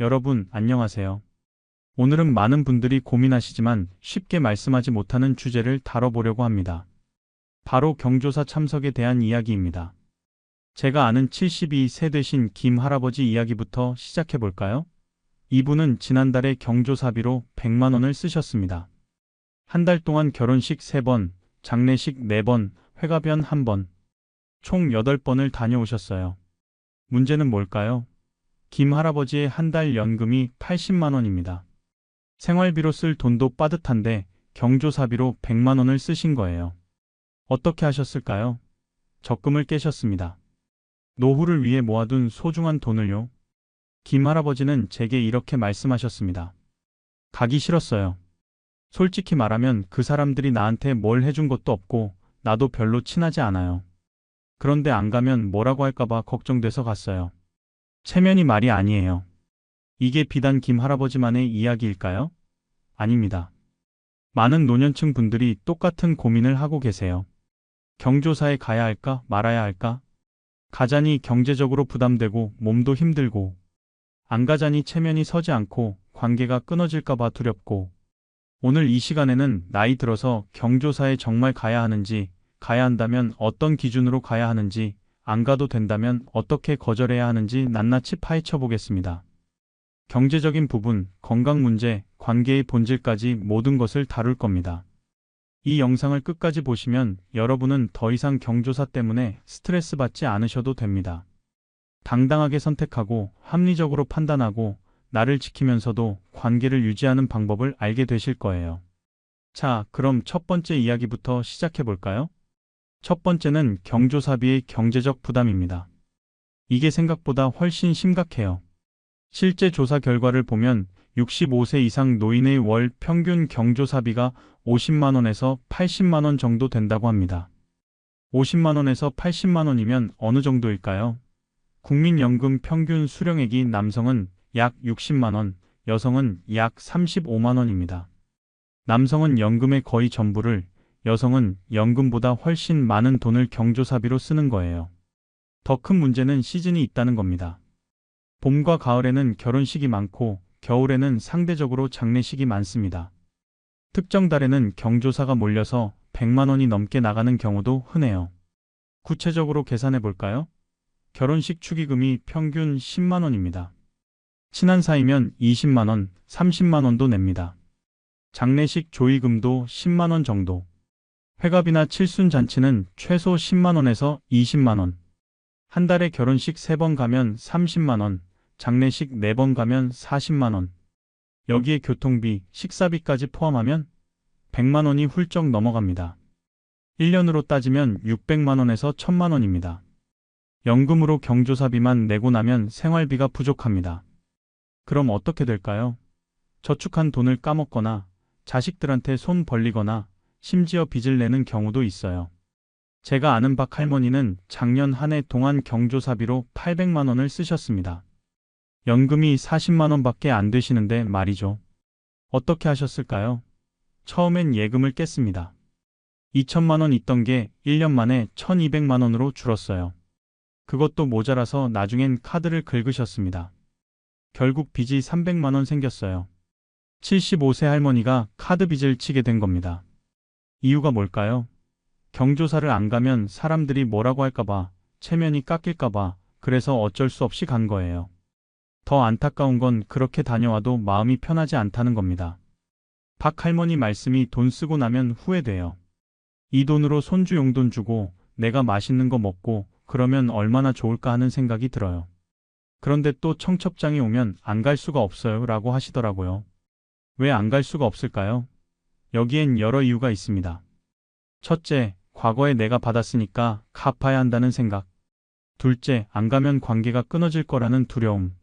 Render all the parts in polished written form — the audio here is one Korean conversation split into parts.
여러분, 안녕하세요. 오늘은 많은 분들이 고민하시지만 쉽게 말씀하지 못하는 주제를 다뤄보려고 합니다. 바로 경조사 참석에 대한 이야기입니다. 제가 아는 72세 되신 김 할아버지 이야기부터 시작해 볼까요? 이분은 지난달에 경조사비로 100만 원을 쓰셨습니다. 한 달 동안 결혼식 3번, 장례식 4번, 회가변 1번, 총 8번을 다녀오셨어요. 문제는 뭘까요? 김 할아버지의 한 달 연금이 80만 원입니다. 생활비로 쓸 돈도 빠듯한데 경조사비로 100만 원을 쓰신 거예요. 어떻게 하셨을까요? 적금을 깨셨습니다. 노후를 위해 모아둔 소중한 돈을요. 김 할아버지는 제게 이렇게 말씀하셨습니다. 가기 싫었어요. 솔직히 말하면 그 사람들이 나한테 뭘 해준 것도 없고 나도 별로 친하지 않아요. 그런데 안 가면 뭐라고 할까봐 걱정돼서 갔어요. 체면이 말이 아니에요. 이게 비단 김 할아버지만의 이야기일까요? 아닙니다. 많은 노년층 분들이 똑같은 고민을 하고 계세요. 경조사에 가야 할까 말아야 할까? 가자니 경제적으로 부담되고 몸도 힘들고, 안 가자니 체면이 서지 않고 관계가 끊어질까봐 두렵고, 오늘 이 시간에는 나이 들어서 경조사에 정말 가야 하는지, 가야 한다면 어떤 기준으로 가야 하는지, 안 가도 된다면 어떻게 거절해야 하는지 낱낱이 파헤쳐 보겠습니다. 경제적인 부분, 건강 문제, 관계의 본질까지 모든 것을 다룰 겁니다. 이 영상을 끝까지 보시면 여러분은 더 이상 경조사 때문에 스트레스 받지 않으셔도 됩니다. 당당하게 선택하고 합리적으로 판단하고 나를 지키면서도 관계를 유지하는 방법을 알게 되실 거예요. 자, 그럼 첫 번째 이야기부터 시작해 볼까요? 첫 번째는 경조사비의 경제적 부담입니다. 이게 생각보다 훨씬 심각해요. 실제 조사 결과를 보면 65세 이상 노인의 월 평균 경조사비가 50만 원에서 80만 원 정도 된다고 합니다. 50만 원에서 80만 원이면 어느 정도일까요? 국민연금 평균 수령액이 남성은 약 60만 원, 여성은 약 35만 원입니다. 남성은 연금의 거의 전부를, 여성은 연금보다 훨씬 많은 돈을 경조사비로 쓰는 거예요. 더 큰 문제는 시즌이 있다는 겁니다. 봄과 가을에는 결혼식이 많고 겨울에는 상대적으로 장례식이 많습니다. 특정 달에는 경조사가 몰려서 100만 원이 넘게 나가는 경우도 흔해요. 구체적으로 계산해 볼까요? 결혼식 축의금이 평균 10만 원입니다. 친한 사이면 20만 원, 30만 원도 냅니다. 장례식 조의금도 10만 원 정도. 회갑이나 칠순잔치는 최소 10만 원에서 20만 원. 한 달에 결혼식 3번 가면 30만 원, 장례식 4번 가면 40만 원. 여기에 교통비, 식사비까지 포함하면 100만 원이 훌쩍 넘어갑니다. 1년으로 따지면 600만 원에서 1000만 원입니다. 연금으로 경조사비만 내고 나면 생활비가 부족합니다. 그럼 어떻게 될까요? 저축한 돈을 까먹거나 자식들한테 손 벌리거나 심지어 빚을 내는 경우도 있어요. 제가 아는 박 할머니는 작년 한 해 동안 경조사비로 800만 원을 쓰셨습니다. 연금이 40만 원밖에 안 되시는데 말이죠. 어떻게 하셨을까요? 처음엔 예금을 깼습니다. 2천만 원 있던 게 1년 만에 1200만 원으로 줄었어요. 그것도 모자라서 나중엔 카드를 긁으셨습니다. 결국 빚이 300만 원 생겼어요. 75세 할머니가 카드 빚을 치게 된 겁니다. 이유가 뭘까요? 경조사를 안 가면 사람들이 뭐라고 할까봐, 체면이 깎일까봐, 그래서 어쩔 수 없이 간 거예요. 더 안타까운 건 그렇게 다녀와도 마음이 편하지 않다는 겁니다. 박 할머니 말씀이 돈 쓰고 나면 후회돼요. 이 돈으로 손주 용돈 주고 내가 맛있는 거 먹고 그러면 얼마나 좋을까 하는 생각이 들어요. 그런데 또 청첩장이 오면 안 갈 수가 없어요 라고 하시더라고요. 왜 안 갈 수가 없을까요? 여기엔 여러 이유가 있습니다. 첫째, 과거에 내가 받았으니까 갚아야 한다는 생각. 둘째, 안 가면 관계가 끊어질 거라는 두려움.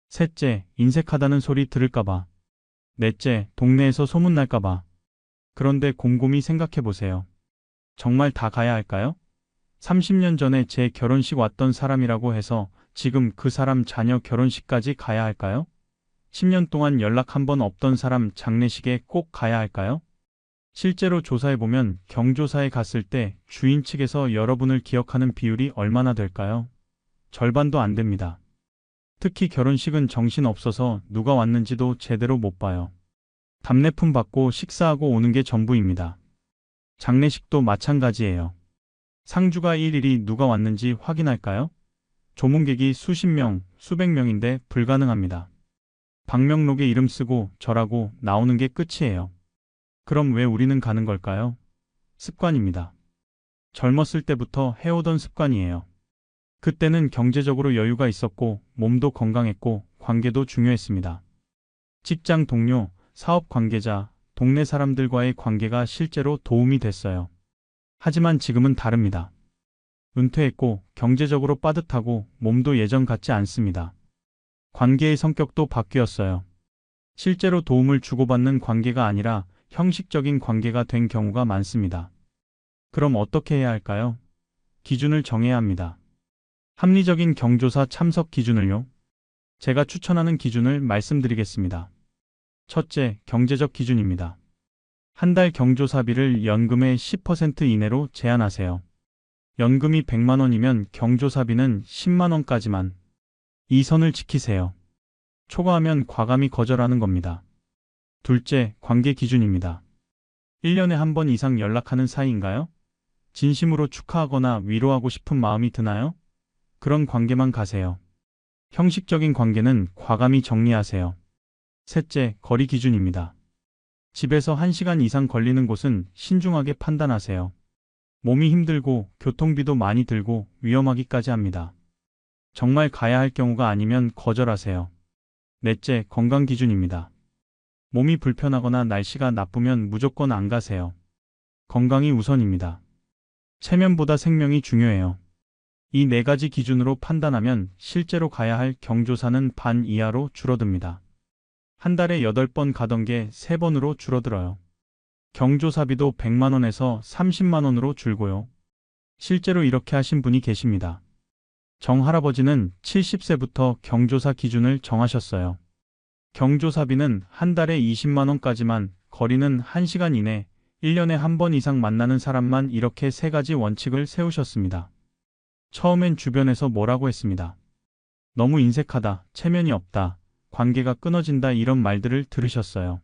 셋째, 인색하다는 소리 들을까봐. 넷째, 동네에서 소문날까봐. 그런데 곰곰이 생각해보세요. 정말 다 가야 할까요? 30년 전에 제 결혼식 왔던 사람이라고 해서 지금 그 사람 자녀 결혼식까지 가야 할까요? 10년 동안 연락 한 번 없던 사람 장례식에 꼭 가야 할까요? 실제로 조사해보면 경조사에 갔을 때 주인 측에서 여러분을 기억하는 비율이 얼마나 될까요? 절반도 안 됩니다. 특히 결혼식은 정신없어서 누가 왔는지도 제대로 못 봐요. 답례품 받고 식사하고 오는 게 전부입니다. 장례식도 마찬가지예요. 상주가 일일이 누가 왔는지 확인할까요? 조문객이 수십 명, 수백 명인데 불가능합니다. 방명록에 이름 쓰고 절하고 나오는 게 끝이에요. 그럼 왜 우리는 가는 걸까요? 습관입니다. 젊었을 때부터 해오던 습관이에요. 그때는 경제적으로 여유가 있었고 몸도 건강했고 관계도 중요했습니다. 직장 동료, 사업 관계자, 동네 사람들과의 관계가 실제로 도움이 됐어요. 하지만 지금은 다릅니다. 은퇴했고 경제적으로 빠듯하고 몸도 예전 같지 않습니다. 관계의 성격도 바뀌었어요. 실제로 도움을 주고받는 관계가 아니라 형식적인 관계가 된 경우가 많습니다. 그럼 어떻게 해야 할까요? 기준을 정해야 합니다. 합리적인 경조사 참석 기준을요? 제가 추천하는 기준을 말씀드리겠습니다. 첫째, 경제적 기준입니다. 한 달 경조사비를 연금의 10% 이내로 제한하세요. 연금이 100만 원이면 경조사비는 10만 원까지만. 이 선을 지키세요. 초과하면 과감히 거절하는 겁니다. 둘째, 관계 기준입니다. 1년에 한 번 이상 연락하는 사이인가요? 진심으로 축하하거나 위로하고 싶은 마음이 드나요? 그런 관계만 가세요. 형식적인 관계는 과감히 정리하세요. 셋째, 거리 기준입니다. 집에서 1시간 이상 걸리는 곳은 신중하게 판단하세요. 몸이 힘들고 교통비도 많이 들고 위험하기까지 합니다. 정말 가야 할 경우가 아니면 거절하세요. 넷째, 건강 기준입니다. 몸이 불편하거나 날씨가 나쁘면 무조건 안 가세요. 건강이 우선입니다. 체면보다 생명이 중요해요. 이 네 가지 기준으로 판단하면 실제로 가야 할 경조사는 반 이하로 줄어듭니다. 한 달에 8번 가던 게 3번으로 줄어들어요. 경조사비도 100만 원에서 30만 원으로 줄고요. 실제로 이렇게 하신 분이 계십니다. 정할아버지는 70세부터 경조사 기준을 정하셨어요. 경조사비는 한 달에 20만 원까지만, 거리는 1시간 이내, 1년에 한 번 이상 만나는 사람만, 이렇게 세 가지 원칙을 세우셨습니다. 처음엔 주변에서 뭐라고 했습니다. 너무 인색하다, 체면이 없다, 관계가 끊어진다, 이런 말들을 들으셨어요.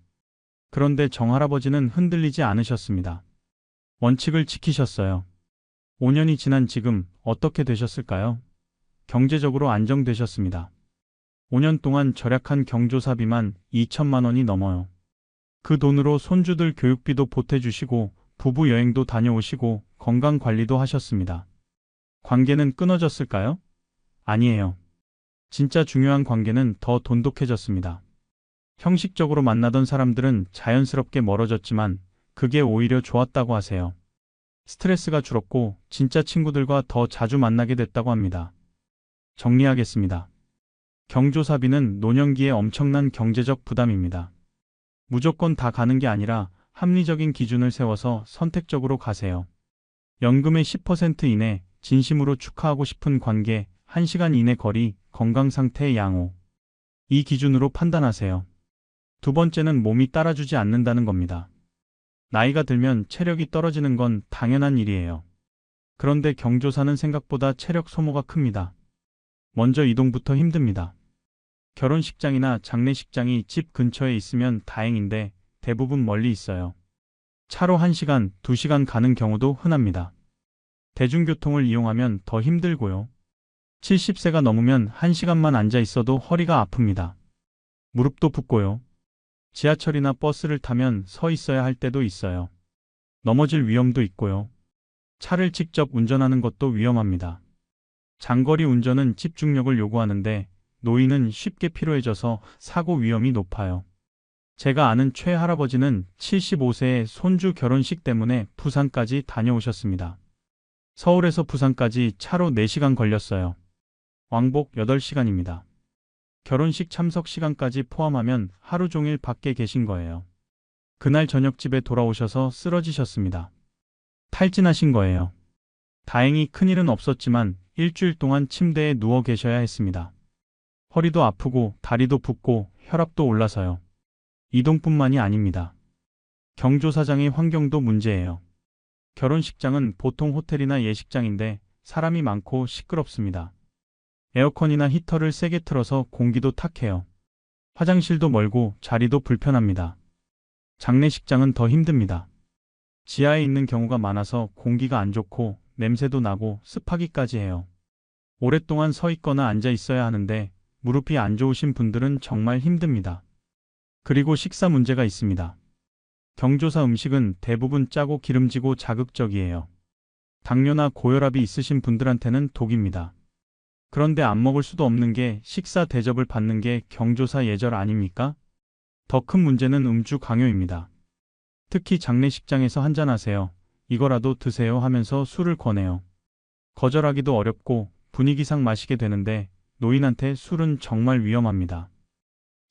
그런데 정할아버지는 흔들리지 않으셨습니다. 원칙을 지키셨어요. 5년이 지난 지금 어떻게 되셨을까요? 경제적으로 안정되셨습니다. 5년 동안 절약한 경조사비만 2천만 원이 넘어요. 그 돈으로 손주들 교육비도 보태주시고 부부 여행도 다녀오시고 건강관리도 하셨습니다. 관계는 끊어졌을까요? 아니에요. 진짜 중요한 관계는 더 돈독해졌습니다. 형식적으로 만나던 사람들은 자연스럽게 멀어졌지만 그게 오히려 좋았다고 하세요. 스트레스가 줄었고 진짜 친구들과 더 자주 만나게 됐다고 합니다. 정리하겠습니다. 경조사비는 노년기에 엄청난 경제적 부담입니다. 무조건 다 가는 게 아니라 합리적인 기준을 세워서 선택적으로 가세요. 연금의 10% 이내, 진심으로 축하하고 싶은 관계, 1시간 이내 거리, 건강 상태의 양호. 이 기준으로 판단하세요. 두 번째는 몸이 따라주지 않는다는 겁니다. 나이가 들면 체력이 떨어지는 건 당연한 일이에요. 그런데 경조사는 생각보다 체력 소모가 큽니다. 먼저 이동부터 힘듭니다. 결혼식장이나 장례식장이 집 근처에 있으면 다행인데 대부분 멀리 있어요. 차로 1시간, 2시간 가는 경우도 흔합니다. 대중교통을 이용하면 더 힘들고요. 70세가 넘으면 1시간만 앉아 있어도 허리가 아픕니다. 무릎도 붓고요. 지하철이나 버스를 타면 서 있어야 할 때도 있어요. 넘어질 위험도 있고요. 차를 직접 운전하는 것도 위험합니다. 장거리 운전은 집중력을 요구하는데 노인은 쉽게 피로해져서 사고 위험이 높아요. 제가 아는 최할아버지는 75세에 손주 결혼식 때문에 부산까지 다녀오셨습니다. 서울에서 부산까지 차로 4시간 걸렸어요. 왕복 8시간입니다. 결혼식 참석 시간까지 포함하면 하루 종일 밖에 계신 거예요. 그날 저녁 집에 돌아오셔서 쓰러지셨습니다. 탈진하신 거예요. 다행히 큰일은 없었지만 일주일 동안 침대에 누워 계셔야 했습니다. 허리도 아프고 다리도 붓고 혈압도 올라서요. 이동뿐만이 아닙니다. 경조사장의 환경도 문제예요. 결혼식장은 보통 호텔이나 예식장인데 사람이 많고 시끄럽습니다. 에어컨이나 히터를 세게 틀어서 공기도 탁해요. 화장실도 멀고 자리도 불편합니다. 장례식장은 더 힘듭니다. 지하에 있는 경우가 많아서 공기가 안 좋고 냄새도 나고 습하기까지 해요. 오랫동안 서 있거나 앉아 있어야 하는데 무릎이 안 좋으신 분들은 정말 힘듭니다. 그리고 식사 문제가 있습니다. 경조사 음식은 대부분 짜고 기름지고 자극적이에요. 당뇨나 고혈압이 있으신 분들한테는 독입니다. 그런데 안 먹을 수도 없는 게 식사 대접을 받는 게 경조사 예절 아닙니까? 더 큰 문제는 음주 강요입니다. 특히 장례식장에서 한잔하세요. 이거라도 드세요 하면서 술을 권해요. 거절하기도 어렵고 분위기상 마시게 되는데 노인한테 술은 정말 위험합니다.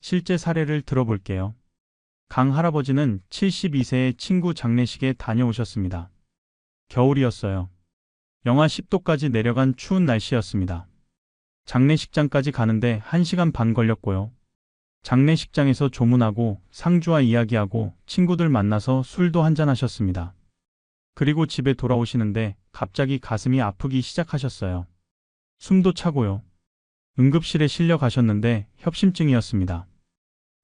실제 사례를 들어볼게요. 강 할아버지는 72세의 친구 장례식에 다녀오셨습니다. 겨울이었어요. 영하 10도까지 내려간 추운 날씨였습니다. 장례식장까지 가는데 1시간 반 걸렸고요. 장례식장에서 조문하고 상주와 이야기하고 친구들 만나서 술도 한잔하셨습니다. 그리고 집에 돌아오시는데 갑자기 가슴이 아프기 시작하셨어요. 숨도 차고요. 응급실에 실려 가셨는데 협심증이었습니다.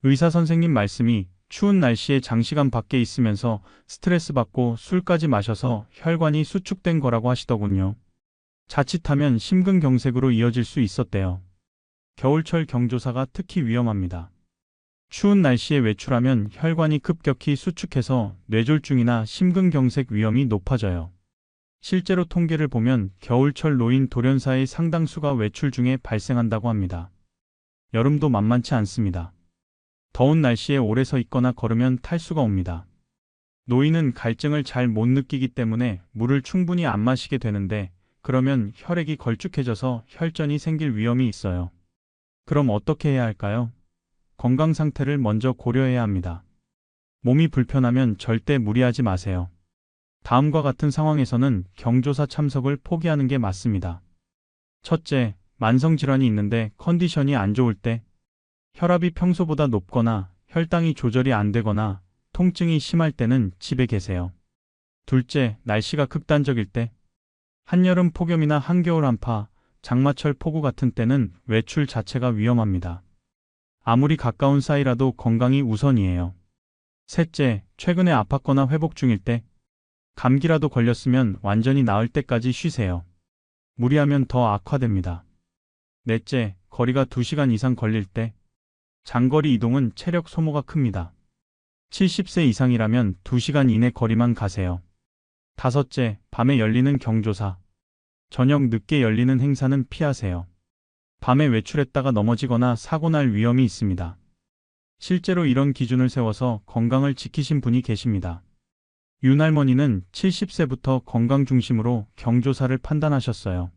의사 선생님 말씀이 추운 날씨에 장시간 밖에 있으면서 스트레스 받고 술까지 마셔서 혈관이 수축된 거라고 하시더군요. 자칫하면 심근경색으로 이어질 수 있었대요. 겨울철 경조사가 특히 위험합니다. 추운 날씨에 외출하면 혈관이 급격히 수축해서 뇌졸중이나 심근경색 위험이 높아져요. 실제로 통계를 보면 겨울철 노인 돌연사의 상당수가 외출 중에 발생한다고 합니다. 여름도 만만치 않습니다. 더운 날씨에 오래 서 있거나 걸으면 탈수가 옵니다. 노인은 갈증을 잘 못 느끼기 때문에 물을 충분히 안 마시게 되는데 그러면 혈액이 걸쭉해져서 혈전이 생길 위험이 있어요. 그럼 어떻게 해야 할까요? 건강 상태를 먼저 고려해야 합니다. 몸이 불편하면 절대 무리하지 마세요. 다음과 같은 상황에서는 경조사 참석을 포기하는 게 맞습니다. 첫째, 만성질환이 있는데 컨디션이 안 좋을 때, 혈압이 평소보다 높거나 혈당이 조절이 안 되거나 통증이 심할 때는 집에 계세요. 둘째, 날씨가 극단적일 때, 한여름 폭염이나 한겨울 한파, 장마철 폭우 같은 때는 외출 자체가 위험합니다. 아무리 가까운 사이라도 건강이 우선이에요. 셋째, 최근에 아팠거나 회복 중일 때, 감기라도 걸렸으면 완전히 나을 때까지 쉬세요. 무리하면 더 악화됩니다. 넷째, 거리가 2시간 이상 걸릴 때, 장거리 이동은 체력 소모가 큽니다. 70세 이상이라면 2시간 이내 거리만 가세요. 다섯째, 밤에 열리는 경조사. 저녁 늦게 열리는 행사는 피하세요. 밤에 외출했다가 넘어지거나 사고 날 위험이 있습니다. 실제로 이런 기준을 세워서 건강을 지키신 분이 계십니다. 윤할머니는 70세부터 건강 중심으로 경조사를 판단하셨어요.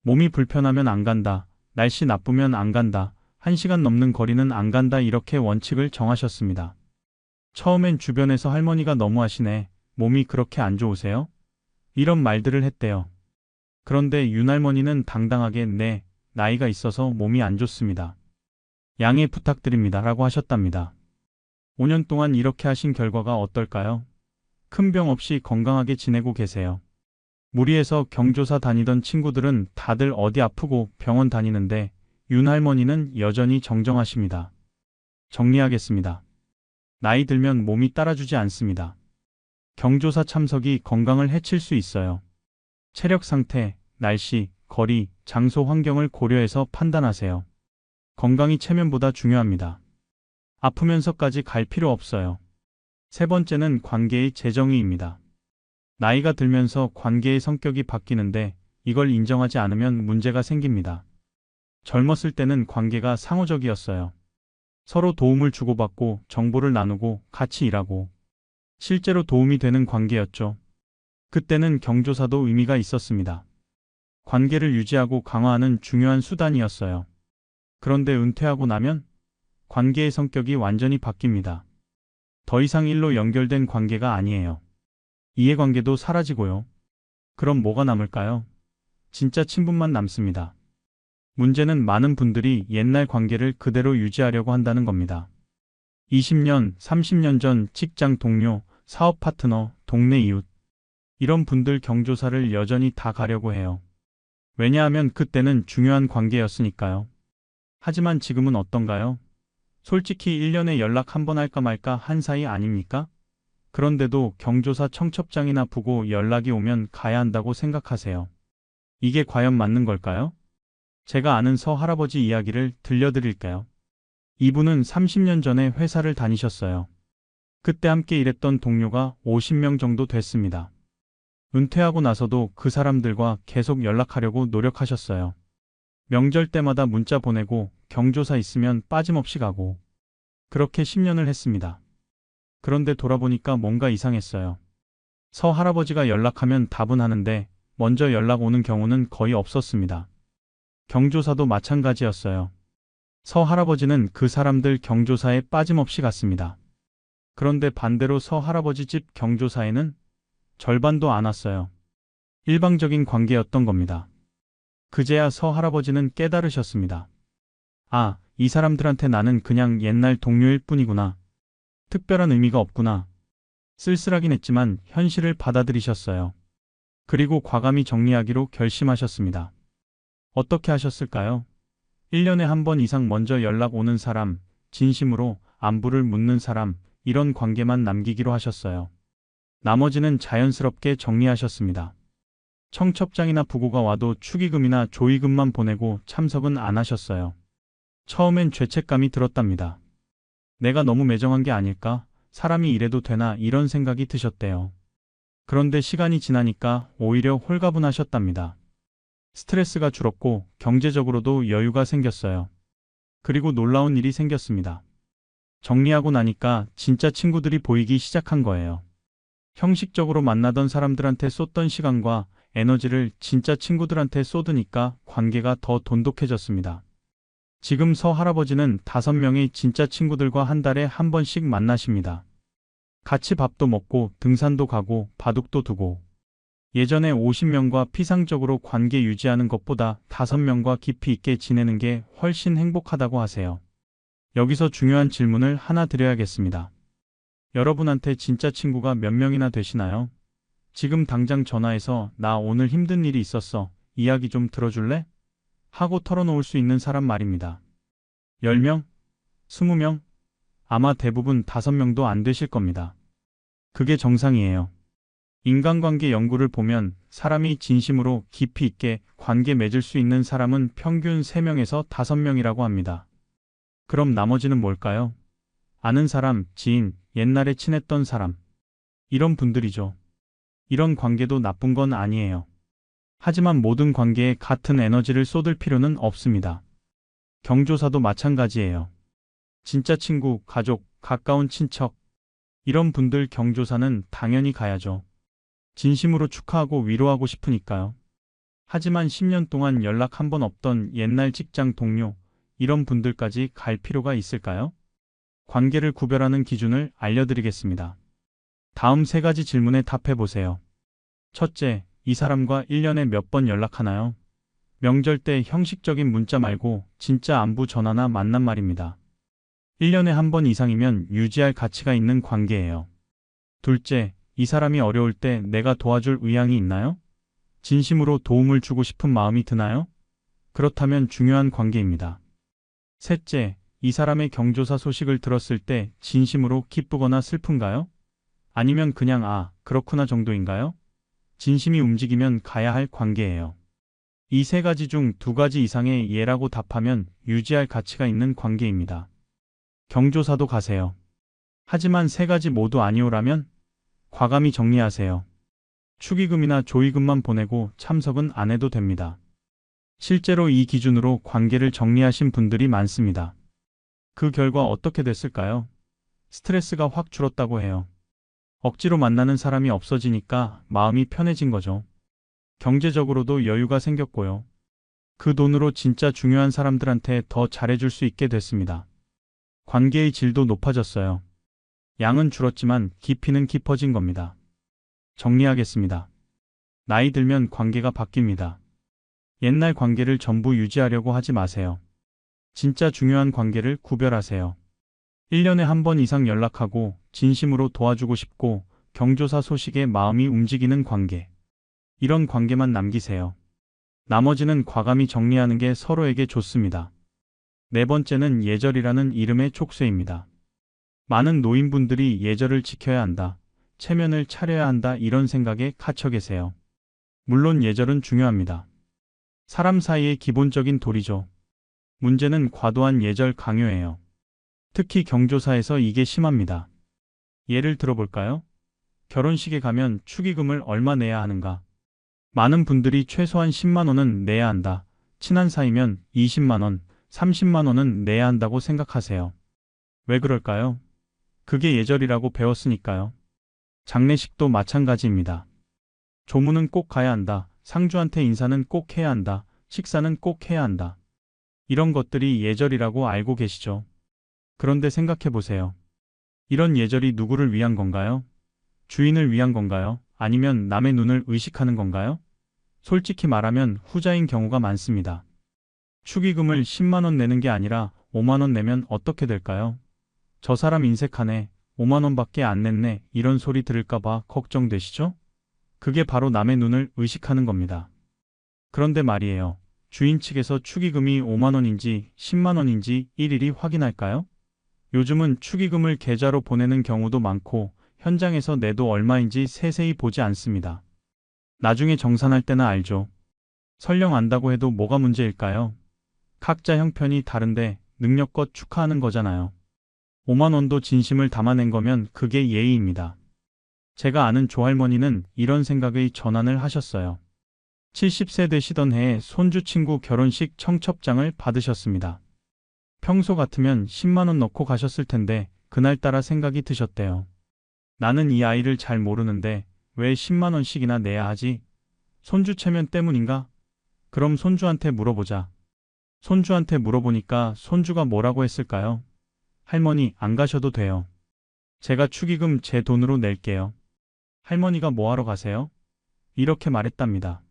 몸이 불편하면 안 간다, 날씨 나쁘면 안 간다, 1시간 넘는 거리는 안 간다 이렇게 원칙을 정하셨습니다. 처음엔 주변에서 할머니가 너무하시네, 몸이 그렇게 안 좋으세요? 이런 말들을 했대요. 그런데 윤할머니는 당당하게 네, 나이가 있어서 몸이 안 좋습니다. 양해 부탁드립니다 라고 하셨답니다. 5년 동안 이렇게 하신 결과가 어떨까요? 큰 병 없이 건강하게 지내고 계세요. 무리해서 경조사 다니던 친구들은 다들 어디 아프고 병원 다니는데 윤할머니는 여전히 정정하십니다. 정리하겠습니다. 나이 들면 몸이 따라주지 않습니다. 경조사 참석이 건강을 해칠 수 있어요. 체력 상태, 날씨, 거리, 장소 환경을 고려해서 판단하세요. 건강이 체면보다 중요합니다. 아프면서까지 갈 필요 없어요. 세 번째는 관계의 재정의입니다. 나이가 들면서 관계의 성격이 바뀌는데 이걸 인정하지 않으면 문제가 생깁니다. 젊었을 때는 관계가 상호적이었어요. 서로 도움을 주고받고 정보를 나누고 같이 일하고 실제로 도움이 되는 관계였죠. 그때는 경조사도 의미가 있었습니다. 관계를 유지하고 강화하는 중요한 수단이었어요. 그런데 은퇴하고 나면 관계의 성격이 완전히 바뀝니다. 더 이상 일로 연결된 관계가 아니에요. 이해관계도 사라지고요. 그럼 뭐가 남을까요? 진짜 친분만 남습니다. 문제는 많은 분들이 옛날 관계를 그대로 유지하려고 한다는 겁니다. 20년, 30년 전 직장 동료, 사업 파트너, 동네 이웃. 이런 분들 경조사를 여전히 다 가려고 해요. 왜냐하면 그때는 중요한 관계였으니까요. 하지만 지금은 어떤가요? 솔직히 1년에 연락 한 번 할까 말까 한 사이 아닙니까? 그런데도 경조사 청첩장이나 보고 연락이 오면 가야 한다고 생각하세요. 이게 과연 맞는 걸까요? 제가 아는 서 할아버지 이야기를 들려드릴까요? 이분은 30년 전에 회사를 다니셨어요. 그때 함께 일했던 동료가 50명 정도 됐습니다. 은퇴하고 나서도 그 사람들과 계속 연락하려고 노력하셨어요. 명절 때마다 문자 보내고 경조사 있으면 빠짐없이 가고 그렇게 10년을 했습니다. 그런데 돌아보니까 뭔가 이상했어요. 서 할아버지가 연락하면 답은 하는데 먼저 연락 오는 경우는 거의 없었습니다. 경조사도 마찬가지였어요. 서 할아버지는 그 사람들 경조사에 빠짐없이 갔습니다. 그런데 반대로 서 할아버지 집 경조사에는 절반도 안 왔어요. 일방적인 관계였던 겁니다. 그제야 서 할아버지는 깨달으셨습니다. 아, 이 사람들한테 나는 그냥 옛날 동료일 뿐이구나. 특별한 의미가 없구나. 쓸쓸하긴 했지만 현실을 받아들이셨어요. 그리고 과감히 정리하기로 결심하셨습니다. 어떻게 하셨을까요? 1년에 한 번 이상 먼저 연락 오는 사람, 진심으로 안부를 묻는 사람, 이런 관계만 남기기로 하셨어요. 나머지는 자연스럽게 정리하셨습니다. 청첩장이나 부고가 와도 축의금이나 조의금만 보내고 참석은 안 하셨어요. 처음엔 죄책감이 들었답니다. 내가 너무 매정한 게 아닐까? 사람이 이래도 되나? 이런 생각이 드셨대요. 그런데 시간이 지나니까 오히려 홀가분하셨답니다. 스트레스가 줄었고 경제적으로도 여유가 생겼어요. 그리고 놀라운 일이 생겼습니다. 정리하고 나니까 진짜 친구들이 보이기 시작한 거예요. 형식적으로 만나던 사람들한테 쏟던 시간과 에너지를 진짜 친구들한테 쏟으니까 관계가 더 돈독해졌습니다. 지금 서 할아버지는 5명의 진짜 친구들과 한 달에 한 번씩 만나십니다. 같이 밥도 먹고 등산도 가고 바둑도 두고. 예전에 50명과 피상적으로 관계 유지하는 것보다 5명과 깊이 있게 지내는 게 훨씬 행복하다고 하세요. 여기서 중요한 질문을 하나 드려야겠습니다. 여러분한테 진짜 친구가 몇 명이나 되시나요? 지금 당장 전화해서 나 오늘 힘든 일이 있었어. 이야기 좀 들어줄래? 하고 털어놓을 수 있는 사람 말입니다. 10명? 20명? 아마 대부분 5명도 안 되실 겁니다. 그게 정상이에요. 인간관계 연구를 보면 사람이 진심으로 깊이 있게 관계 맺을 수 있는 사람은 평균 3명에서 5명이라고 합니다. 그럼 나머지는 뭘까요? 아는 사람, 지인, 옛날에 친했던 사람. 이런 분들이죠. 이런 관계도 나쁜 건 아니에요. 하지만 모든 관계에 같은 에너지를 쏟을 필요는 없습니다. 경조사도 마찬가지예요. 진짜 친구, 가족, 가까운 친척. 이런 분들 경조사는 당연히 가야죠. 진심으로 축하하고 위로하고 싶으니까요. 하지만 10년 동안 연락 한 번 없던 옛날 직장 동료, 이런 분들까지 갈 필요가 있을까요? 관계를 구별하는 기준을 알려드리겠습니다. 다음 3가지 질문에 답해 보세요. 첫째, 이 사람과 1년에 몇 번 연락하나요? 명절 때 형식적인 문자 말고 진짜 안부 전화나 만남 말입니다. 1년에 한 번 이상이면 유지할 가치가 있는 관계예요. 둘째, 이 사람이 어려울 때 내가 도와줄 의향이 있나요? 진심으로 도움을 주고 싶은 마음이 드나요? 그렇다면 중요한 관계입니다. 셋째, 이 사람의 경조사 소식을 들었을 때 진심으로 기쁘거나 슬픈가요? 아니면 그냥 아, 그렇구나 정도인가요? 진심이 움직이면 가야 할 관계예요. 이 3가지 중 2가지 이상의 예라고 답하면 유지할 가치가 있는 관계입니다. 경조사도 가세요. 하지만 3가지 모두 아니오라면 과감히 정리하세요. 축의금이나 조의금만 보내고 참석은 안 해도 됩니다. 실제로 이 기준으로 관계를 정리하신 분들이 많습니다. 그 결과 어떻게 됐을까요? 스트레스가 확 줄었다고 해요. 억지로 만나는 사람이 없어지니까 마음이 편해진 거죠. 경제적으로도 여유가 생겼고요. 그 돈으로 진짜 중요한 사람들한테 더 잘해줄 수 있게 됐습니다. 관계의 질도 높아졌어요. 양은 줄었지만 깊이는 깊어진 겁니다. 정리하겠습니다. 나이 들면 관계가 바뀝니다. 옛날 관계를 전부 유지하려고 하지 마세요. 진짜 중요한 관계를 구별하세요. 1년에 한 번 이상 연락하고 진심으로 도와주고 싶고 경조사 소식에 마음이 움직이는 관계. 이런 관계만 남기세요. 나머지는 과감히 정리하는 게 서로에게 좋습니다. 네 번째는 예절이라는 이름의 촉쇄입니다. 많은 노인분들이 예절을 지켜야 한다, 체면을 차려야 한다 이런 생각에 갇혀 계세요. 물론 예절은 중요합니다. 사람 사이의 기본적인 도리죠. 문제는 과도한 예절 강요예요. 특히 경조사에서 이게 심합니다. 예를 들어볼까요? 결혼식에 가면 축의금을 얼마 내야 하는가? 많은 분들이 최소한 10만 원은 내야 한다. 친한 사이면 20만 원, 30만 원은 내야 한다고 생각하세요. 왜 그럴까요? 그게 예절이라고 배웠으니까요. 장례식도 마찬가지입니다. 조문은 꼭 가야 한다. 상주한테 인사는 꼭 해야 한다. 식사는 꼭 해야 한다. 이런 것들이 예절이라고 알고 계시죠? 그런데 생각해 보세요. 이런 예절이 누구를 위한 건가요? 주인을 위한 건가요? 아니면 남의 눈을 의식하는 건가요? 솔직히 말하면 후자인 경우가 많습니다. 축의금을 10만 원 내는 게 아니라 5만 원 내면 어떻게 될까요? 저 사람 인색하네. 5만 원밖에 안 냈네. 이런 소리 들을까봐 걱정되시죠? 그게 바로 남의 눈을 의식하는 겁니다. 그런데 말이에요. 주인 측에서 축의금이 5만 원인지 10만 원인지 일일이 확인할까요? 요즘은 축의금을 계좌로 보내는 경우도 많고 현장에서 내도 얼마인지 세세히 보지 않습니다. 나중에 정산할 때나 알죠. 설령 안다고 해도 뭐가 문제일까요? 각자 형편이 다른데 능력껏 축하하는 거잖아요. 5만 원도 진심을 담아낸 거면 그게 예의입니다. 제가 아는 조할머니는 이런 생각의 전환을 하셨어요. 70세 되시던 해에 손주 친구 결혼식 청첩장을 받으셨습니다. 평소 같으면 10만 원 넣고 가셨을 텐데 그날따라 생각이 드셨대요. 나는 이 아이를 잘 모르는데 왜 10만 원씩이나 내야 하지? 손주 체면 때문인가? 그럼 손주한테 물어보자. 손주한테 물어보니까 손주가 뭐라고 했을까요? 할머니, 안 가셔도 돼요. 제가 축의금 제 돈으로 낼게요. 할머니가 뭐하러 가세요? 이렇게 말했답니다.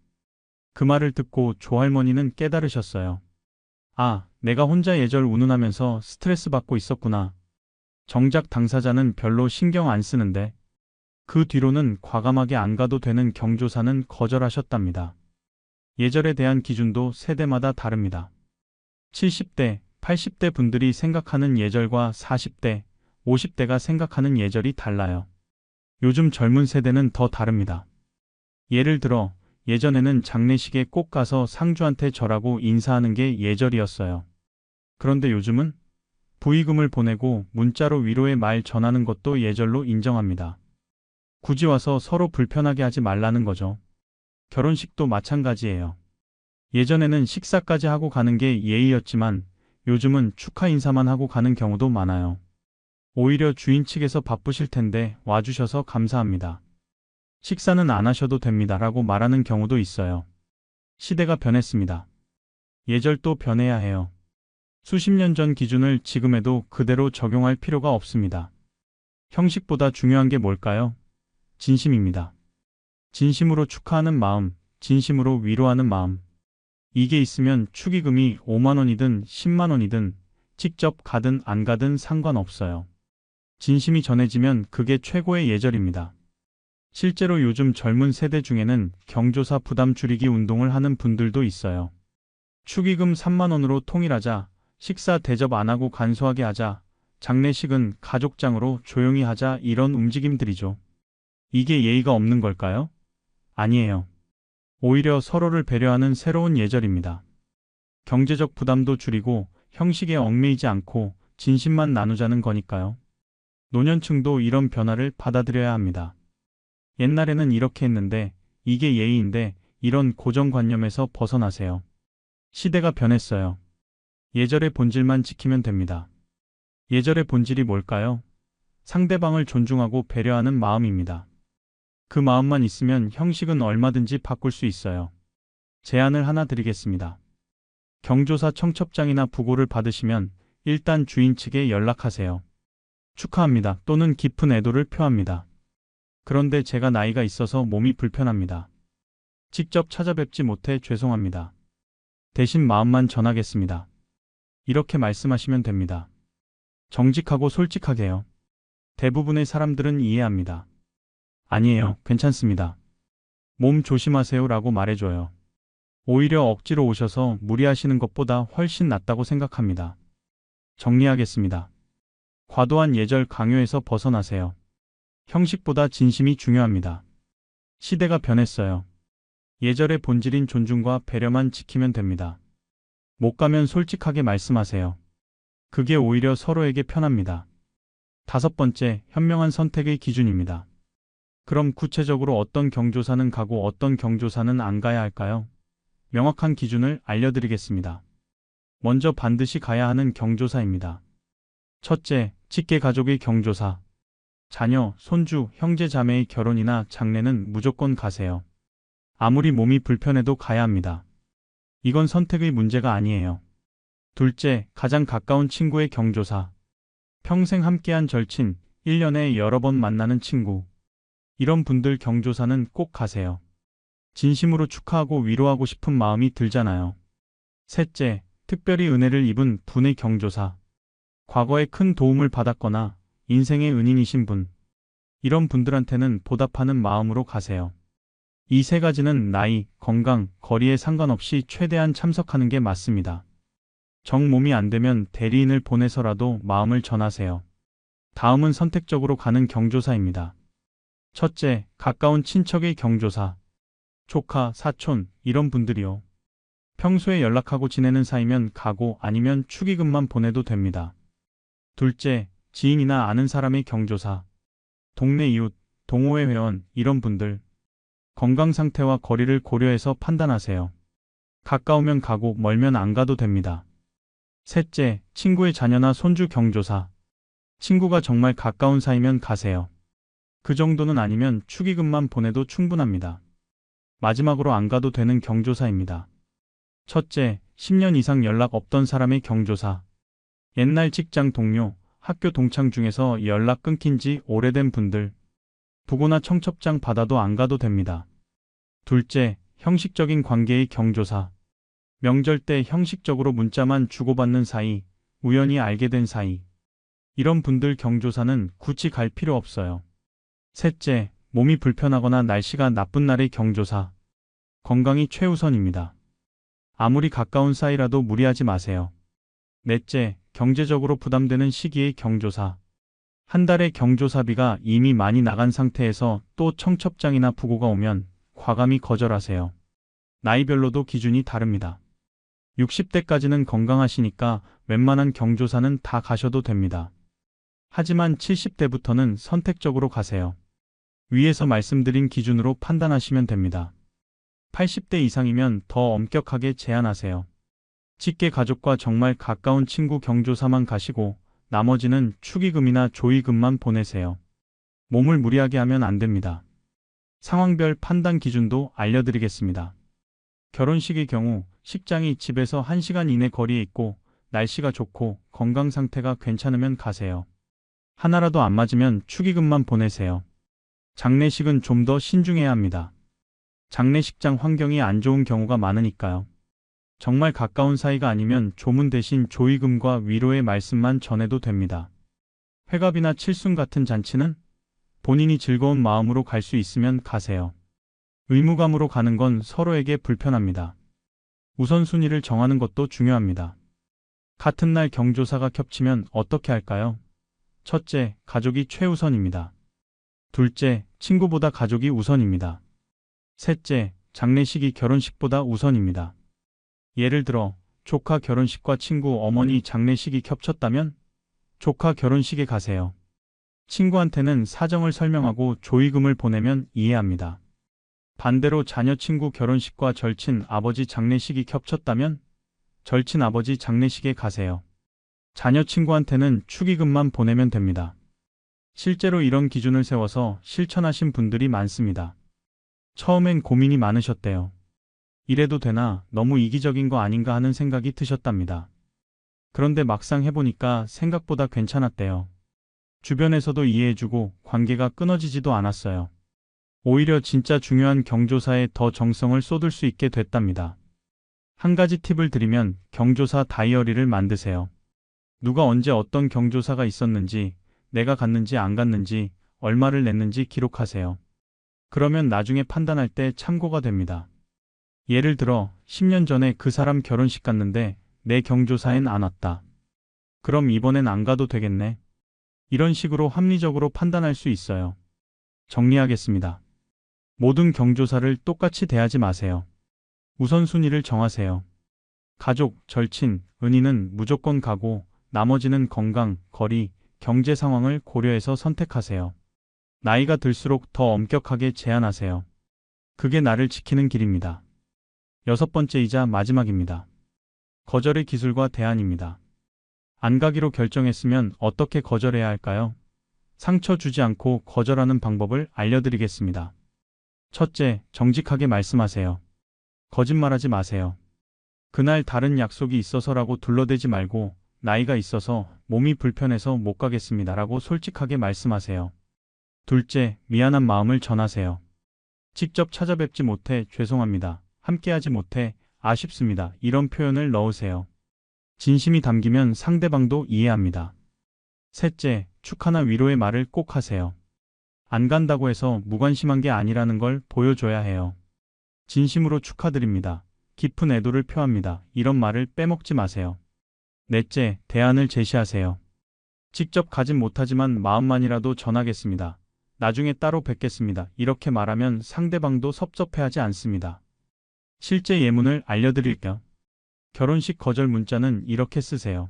그 말을 듣고 조할머니는 깨달으셨어요. 아, 내가 혼자 예절 운운하면서 스트레스 받고 있었구나. 정작 당사자는 별로 신경 안 쓰는데. 그 뒤로는 과감하게 안 가도 되는 경조사는 거절하셨답니다. 예절에 대한 기준도 세대마다 다릅니다. 70대, 80대 분들이 생각하는 예절과 40대, 50대가 생각하는 예절이 달라요. 요즘 젊은 세대는 더 다릅니다. 예를 들어 예전에는 장례식에 꼭 가서 상주한테 절하고 인사하는 게 예절이었어요. 그런데 요즘은 부의금을 보내고 문자로 위로의 말 전하는 것도 예절로 인정합니다. 굳이 와서 서로 불편하게 하지 말라는 거죠. 결혼식도 마찬가지예요. 예전에는 식사까지 하고 가는 게 예의였지만 요즘은 축하 인사만 하고 가는 경우도 많아요. 오히려 주인 측에서 바쁘실 텐데 와주셔서 감사합니다. 식사는 안 하셔도 됩니다라고 말하는 경우도 있어요. 시대가 변했습니다. 예절도 변해야 해요. 수십 년 전 기준을 지금에도 그대로 적용할 필요가 없습니다. 형식보다 중요한 게 뭘까요? 진심입니다. 진심으로 축하하는 마음, 진심으로 위로하는 마음. 이게 있으면 축의금이 5만 원이든 10만 원이든 직접 가든 안 가든 상관없어요. 진심이 전해지면 그게 최고의 예절입니다. 실제로 요즘 젊은 세대 중에는 경조사 부담 줄이기 운동을 하는 분들도 있어요. 축의금 3만 원으로 통일하자, 식사 대접 안 하고 간소하게 하자, 장례식은 가족장으로 조용히 하자 이런 움직임들이죠. 이게 예의가 없는 걸까요? 아니에요. 오히려 서로를 배려하는 새로운 예절입니다. 경제적 부담도 줄이고 형식에 얽매이지 않고 진심만 나누자는 거니까요. 노년층도 이런 변화를 받아들여야 합니다. 옛날에는 이렇게 했는데 이게 예의인데 이런 고정관념에서 벗어나세요. 시대가 변했어요. 예절의 본질만 지키면 됩니다. 예절의 본질이 뭘까요? 상대방을 존중하고 배려하는 마음입니다. 그 마음만 있으면 형식은 얼마든지 바꿀 수 있어요. 제안을 하나 드리겠습니다. 경조사 청첩장이나 부고를 받으시면 일단 주인 측에 연락하세요. 축하합니다 또는 깊은 애도를 표합니다. 그런데 제가 나이가 있어서 몸이 불편합니다. 직접 찾아뵙지 못해 죄송합니다. 대신 마음만 전하겠습니다. 이렇게 말씀하시면 됩니다. 정직하고 솔직하게요. 대부분의 사람들은 이해합니다. 아니에요, 괜찮습니다. 몸 조심하세요 라고 말해줘요. 오히려 억지로 오셔서 무리하시는 것보다 훨씬 낫다고 생각합니다. 정리하겠습니다. 과도한 예절 강요에서 벗어나세요. 형식보다 진심이 중요합니다. 시대가 변했어요. 예절의 본질인 존중과 배려만 지키면 됩니다. 못 가면 솔직하게 말씀하세요. 그게 오히려 서로에게 편합니다. 5번째, 현명한 선택의 기준입니다. 그럼 구체적으로 어떤 경조사는 가고 어떤 경조사는 안 가야 할까요? 명확한 기준을 알려드리겠습니다. 먼저 반드시 가야 하는 경조사입니다. 첫째, 직계 가족의 경조사. 자녀, 손주, 형제 자매의 결혼이나 장례는 무조건 가세요. 아무리 몸이 불편해도 가야 합니다. 이건 선택의 문제가 아니에요. 둘째, 가장 가까운 친구의 경조사. 평생 함께한 절친, 1년에 여러 번 만나는 친구. 이런 분들 경조사는 꼭 가세요. 진심으로 축하하고 위로하고 싶은 마음이 들잖아요. 셋째, 특별히 은혜를 입은 분의 경조사. 과거에 큰 도움을 받았거나 인생의 은인이신 분. 이런 분들한테는 보답하는 마음으로 가세요. 이 세 가지는 나이, 건강, 거리에 상관없이 최대한 참석하는 게 맞습니다. 정 몸이 안 되면 대리인을 보내서라도 마음을 전하세요. 다음은 선택적으로 가는 경조사입니다. 첫째, 가까운 친척의 경조사. 조카, 사촌, 이런 분들이요. 평소에 연락하고 지내는 사이면 가고 아니면 축의금만 보내도 됩니다. 둘째, 지인이나 아는 사람의 경조사. 동네 이웃, 동호회 회원, 이런 분들. 건강 상태와 거리를 고려해서 판단하세요. 가까우면 가고 멀면 안 가도 됩니다. 셋째, 친구의 자녀나 손주 경조사. 친구가 정말 가까운 사이면 가세요. 그 정도는 아니면 축의금만 보내도 충분합니다. 마지막으로 안 가도 되는 경조사입니다. 첫째, 10년 이상 연락 없던 사람의 경조사. 옛날 직장 동료, 학교 동창 중에서 연락 끊긴 지 오래된 분들. 부고나 청첩장 받아도 안 가도 됩니다. 둘째, 형식적인 관계의 경조사. 명절 때 형식적으로 문자만 주고받는 사이, 우연히 알게 된 사이. 이런 분들 경조사는 굳이 갈 필요 없어요. 셋째, 몸이 불편하거나 날씨가 나쁜 날의 경조사. 건강이 최우선입니다. 아무리 가까운 사이라도 무리하지 마세요. 넷째, 경제적으로 부담되는 시기의 경조사. 한 달의 경조사비가 이미 많이 나간 상태에서 또 청첩장이나 부고가 오면 과감히 거절하세요. 나이별로도 기준이 다릅니다. 60대까지는 건강하시니까 웬만한 경조사는 다 가셔도 됩니다. 하지만 70대부터는 선택적으로 가세요. 위에서 말씀드린 기준으로 판단하시면 됩니다. 80대 이상이면 더 엄격하게 제한하세요. 직계 가족과 정말 가까운 친구 경조사만 가시고 나머지는 축의금이나 조의금만 보내세요. 몸을 무리하게 하면 안 됩니다. 상황별 판단 기준도 알려드리겠습니다. 결혼식의 경우 식장이 집에서 1시간 이내 거리에 있고 날씨가 좋고 건강 상태가 괜찮으면 가세요. 하나라도 안 맞으면 축의금만 보내세요. 장례식은 좀 더 신중해야 합니다. 장례식장 환경이 안 좋은 경우가 많으니까요. 정말 가까운 사이가 아니면 조문 대신 조의금과 위로의 말씀만 전해도 됩니다. 회갑이나 칠순 같은 잔치는 본인이 즐거운 마음으로 갈 수 있으면 가세요. 의무감으로 가는 건 서로에게 불편합니다. 우선순위를 정하는 것도 중요합니다. 같은 날 경조사가 겹치면 어떻게 할까요? 첫째, 가족이 최우선입니다. 둘째, 친구보다 가족이 우선입니다. 셋째, 장례식이 결혼식보다 우선입니다. 예를 들어 조카 결혼식과 친구 어머니 장례식이 겹쳤다면 조카 결혼식에 가세요. 친구한테는 사정을 설명하고 조의금을 보내면 이해합니다. 반대로 자녀 친구 결혼식과 절친 아버지 장례식이 겹쳤다면 절친 아버지 장례식에 가세요. 자녀 친구한테는 축의금만 보내면 됩니다. 실제로 이런 기준을 세워서 실천하신 분들이 많습니다. 처음엔 고민이 많으셨대요. 이래도 되나 너무 이기적인 거 아닌가 하는 생각이 드셨답니다. 그런데 막상 해보니까 생각보다 괜찮았대요. 주변에서도 이해해주고 관계가 끊어지지도 않았어요. 오히려 진짜 중요한 경조사에 더 정성을 쏟을 수 있게 됐답니다. 한 가지 팁을 드리면 경조사 다이어리를 만드세요. 누가 언제 어떤 경조사가 있었는지, 내가 갔는지 안 갔는지, 얼마를 냈는지 기록하세요. 그러면 나중에 판단할 때 참고가 됩니다. 예를 들어 10년 전에 그 사람 결혼식 갔는데 내 경조사엔 안 왔다. 그럼 이번엔 안 가도 되겠네. 이런 식으로 합리적으로 판단할 수 있어요. 정리하겠습니다. 모든 경조사를 똑같이 대하지 마세요. 우선순위를 정하세요. 가족, 절친, 은인은 무조건 가고 나머지는 건강, 거리, 경제 상황을 고려해서 선택하세요. 나이가 들수록 더 엄격하게 제한하세요. 그게 나를 지키는 길입니다. 6번째이자 마지막입니다. 거절의 기술과 대안입니다. 안 가기로 결정했으면 어떻게 거절해야 할까요? 상처 주지 않고 거절하는 방법을 알려드리겠습니다. 첫째, 정직하게 말씀하세요. 거짓말하지 마세요. 그날 다른 약속이 있어서라고 둘러대지 말고 나이가 있어서 몸이 불편해서 못 가겠습니다라고 솔직하게 말씀하세요. 둘째, 미안한 마음을 전하세요. 직접 찾아뵙지 못해 죄송합니다. 함께하지 못해 아쉽습니다. 이런 표현을 넣으세요. 진심이 담기면 상대방도 이해합니다. 셋째, 축하나 위로의 말을 꼭 하세요. 안 간다고 해서 무관심한 게 아니라는 걸 보여줘야 해요. 진심으로 축하드립니다. 깊은 애도를 표합니다. 이런 말을 빼먹지 마세요. 넷째, 대안을 제시하세요. 직접 가진 못하지만 마음만이라도 전하겠습니다. 나중에 따로 뵙겠습니다. 이렇게 말하면 상대방도 섭섭해하지 않습니다. 실제 예문을 알려드릴게요. 결혼식 거절 문자는 이렇게 쓰세요.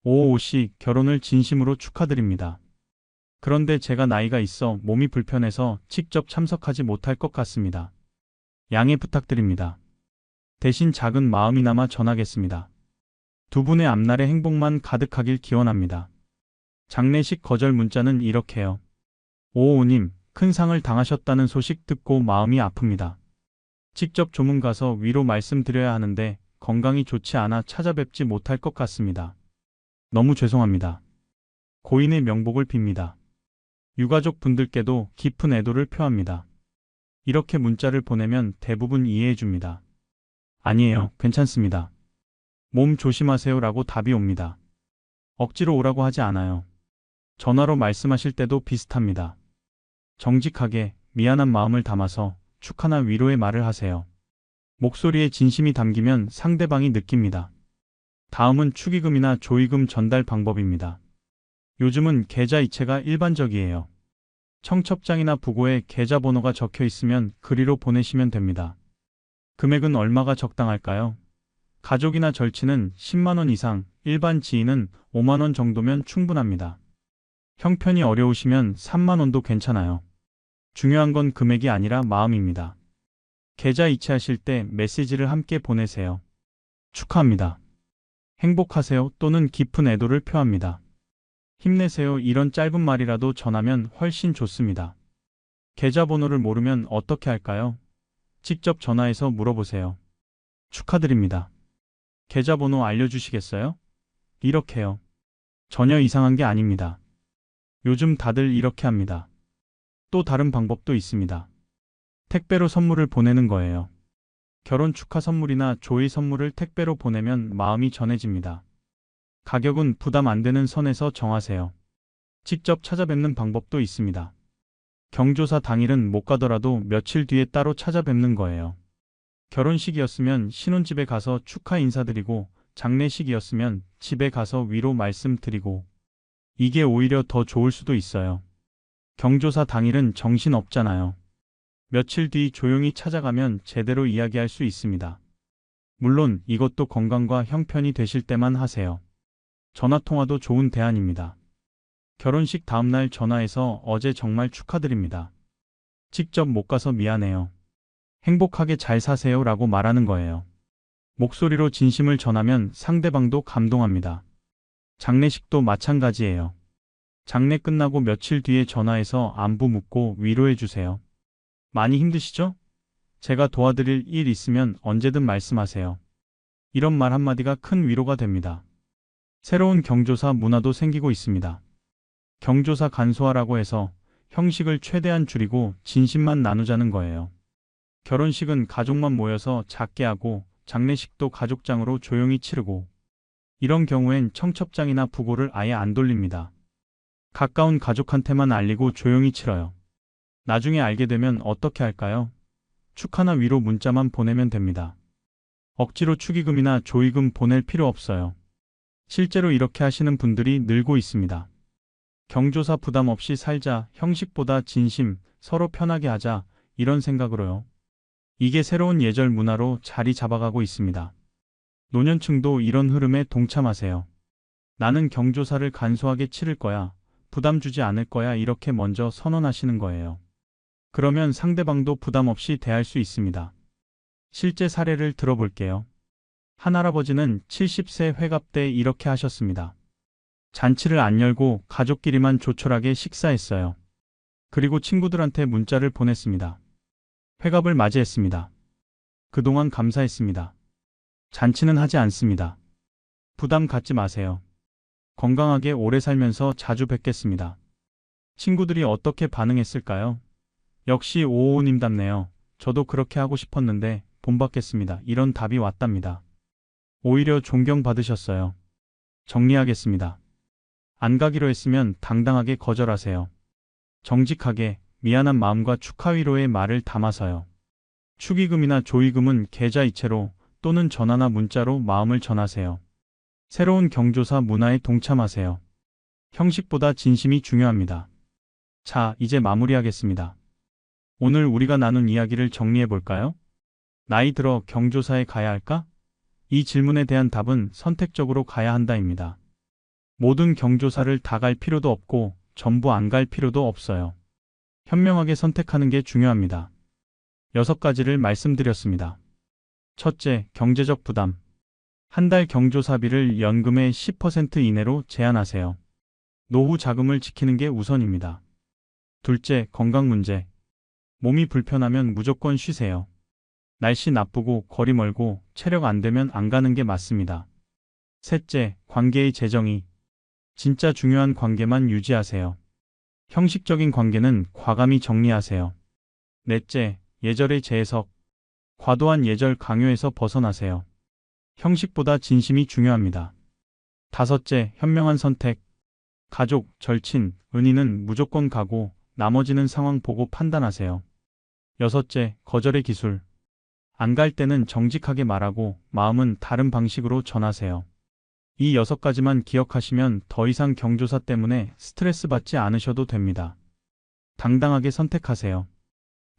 55씨, 결혼을 진심으로 축하드립니다. 그런데 제가 나이가 있어 몸이 불편해서 직접 참석하지 못할 것 같습니다. 양해 부탁드립니다. 대신 작은 마음이나마 전하겠습니다. 두 분의 앞날에 행복만 가득하길 기원합니다. 장례식 거절 문자는 이렇게요. 55님, 큰 상을 당하셨다는 소식 듣고 마음이 아픕니다. 직접 조문 가서 위로 말씀드려야 하는데 건강이 좋지 않아 찾아뵙지 못할 것 같습니다. 너무 죄송합니다. 고인의 명복을 빕니다. 유가족 분들께도 깊은 애도를 표합니다. 이렇게 문자를 보내면 대부분 이해해 줍니다. 아니에요, 괜찮습니다. 몸 조심하세요 라고 답이 옵니다. 억지로 오라고 하지 않아요. 전화로 말씀하실 때도 비슷합니다. 정직하게 미안한 마음을 담아서 축하나 위로의 말을 하세요. 목소리에 진심이 담기면 상대방이 느낍니다. 다음은 축의금이나 조의금 전달 방법입니다. 요즘은 계좌이체가 일반적이에요. 청첩장이나 부고에 계좌번호가 적혀 있으면 그리로 보내시면 됩니다. 금액은 얼마가 적당할까요? 가족이나 절친은 10만 원 이상, 일반 지인은 5만 원 정도면 충분합니다. 형편이 어려우시면 3만 원도 괜찮아요. 중요한 건 금액이 아니라 마음입니다. 계좌 이체하실 때 메시지를 함께 보내세요. 축하합니다. 행복하세요 또는 깊은 애도를 표합니다. 힘내세요 이런 짧은 말이라도 전하면 훨씬 좋습니다. 계좌번호를 모르면 어떻게 할까요? 직접 전화해서 물어보세요. 축하드립니다. 계좌번호 알려주시겠어요? 이렇게요. 전혀 이상한 게 아닙니다. 요즘 다들 이렇게 합니다. 또 다른 방법도 있습니다. 택배로 선물을 보내는 거예요. 결혼 축하 선물이나 조의 선물을 택배로 보내면 마음이 전해집니다. 가격은 부담 안 되는 선에서 정하세요. 직접 찾아뵙는 방법도 있습니다. 경조사 당일은 못 가더라도 며칠 뒤에 따로 찾아뵙는 거예요. 결혼식이었으면 신혼집에 가서 축하 인사드리고 장례식이었으면 집에 가서 위로 말씀드리고 이게 오히려 더 좋을 수도 있어요. 경조사 당일은 정신 없잖아요. 며칠 뒤 조용히 찾아가면 제대로 이야기할 수 있습니다. 물론 이것도 건강과 형편이 되실 때만 하세요. 전화통화도 좋은 대안입니다. 결혼식 다음날 전화해서 어제 정말 축하드립니다. 직접 못 가서 미안해요. 행복하게 잘 사세요 라고 말하는 거예요. 목소리로 진심을 전하면 상대방도 감동합니다. 장례식도 마찬가지예요. 장례 끝나고 며칠 뒤에 전화해서 안부 묻고 위로해 주세요. 많이 힘드시죠? 제가 도와드릴 일 있으면 언제든 말씀하세요. 이런 말 한마디가 큰 위로가 됩니다. 새로운 경조사 문화도 생기고 있습니다. 경조사 간소화라고 해서 형식을 최대한 줄이고 진심만 나누자는 거예요. 결혼식은 가족만 모여서 작게 하고 장례식도 가족장으로 조용히 치르고 이런 경우엔 청첩장이나 부고를 아예 안 돌립니다. 가까운 가족한테만 알리고 조용히 치러요. 나중에 알게 되면 어떻게 할까요? 축하나 위로 문자만 보내면 됩니다. 억지로 축의금이나 조의금 보낼 필요 없어요. 실제로 이렇게 하시는 분들이 늘고 있습니다. 경조사 부담 없이 살자, 형식보다 진심, 서로 편하게 하자, 이런 생각으로요. 이게 새로운 예절 문화로 자리 잡아가고 있습니다. 노년층도 이런 흐름에 동참하세요. 나는 경조사를 간소하게 치를 거야, 부담 주지 않을 거야 이렇게 먼저 선언하시는 거예요. 그러면 상대방도 부담 없이 대할 수 있습니다. 실제 사례를 들어볼게요. 한 할아버지는 70세 회갑 때 이렇게 하셨습니다. 잔치를 안 열고 가족끼리만 조촐하게 식사했어요. 그리고 친구들한테 문자를 보냈습니다. 회갑을 맞이했습니다. 그동안 감사했습니다. 잔치는 하지 않습니다. 부담 갖지 마세요. 건강하게 오래 살면서 자주 뵙겠습니다. 친구들이 어떻게 반응했을까요? 역시 오오님답네요. 저도 그렇게 하고 싶었는데 본받겠습니다. 이런 답이 왔답니다. 오히려 존경받으셨어요. 정리하겠습니다. 안 가기로 했으면 당당하게 거절하세요. 정직하게 미안한 마음과 축하 위로의 말을 담아서요. 축의금이나 조의금은 계좌이체로 또는 전화나 문자로 마음을 전하세요. 새로운 경조사 문화에 동참하세요. 형식보다 진심이 중요합니다. 자, 이제 마무리하겠습니다. 오늘 우리가 나눈 이야기를 정리해 볼까요? 나이 들어 경조사에 가야 할까? 이 질문에 대한 답은 선택적으로 가야 한다입니다. 모든 경조사를 다 갈 필요도 없고 전부 안 갈 필요도 없어요. 현명하게 선택하는 게 중요합니다. 6가지를 말씀드렸습니다. 첫째, 경제적 부담. 한 달 경조사비를 연금의 10% 이내로 제한하세요. 노후 자금을 지키는 게 우선입니다. 둘째, 건강 문제. 몸이 불편하면 무조건 쉬세요. 날씨 나쁘고 거리 멀고 체력 안 되면 안 가는 게 맞습니다. 셋째, 관계의 재정의. 진짜 중요한 관계만 유지하세요. 형식적인 관계는 과감히 정리하세요. 넷째, 예절의 재해석. 과도한 예절 강요에서 벗어나세요. 형식보다 진심이 중요합니다. 다섯째, 현명한 선택. 가족, 절친, 은인은 무조건 가고 나머지는 상황 보고 판단하세요. 여섯째, 거절의 기술. 안 갈 때는 정직하게 말하고 마음은 다른 방식으로 전하세요. 이 6가지만 기억하시면 더 이상 경조사 때문에 스트레스 받지 않으셔도 됩니다. 당당하게 선택하세요.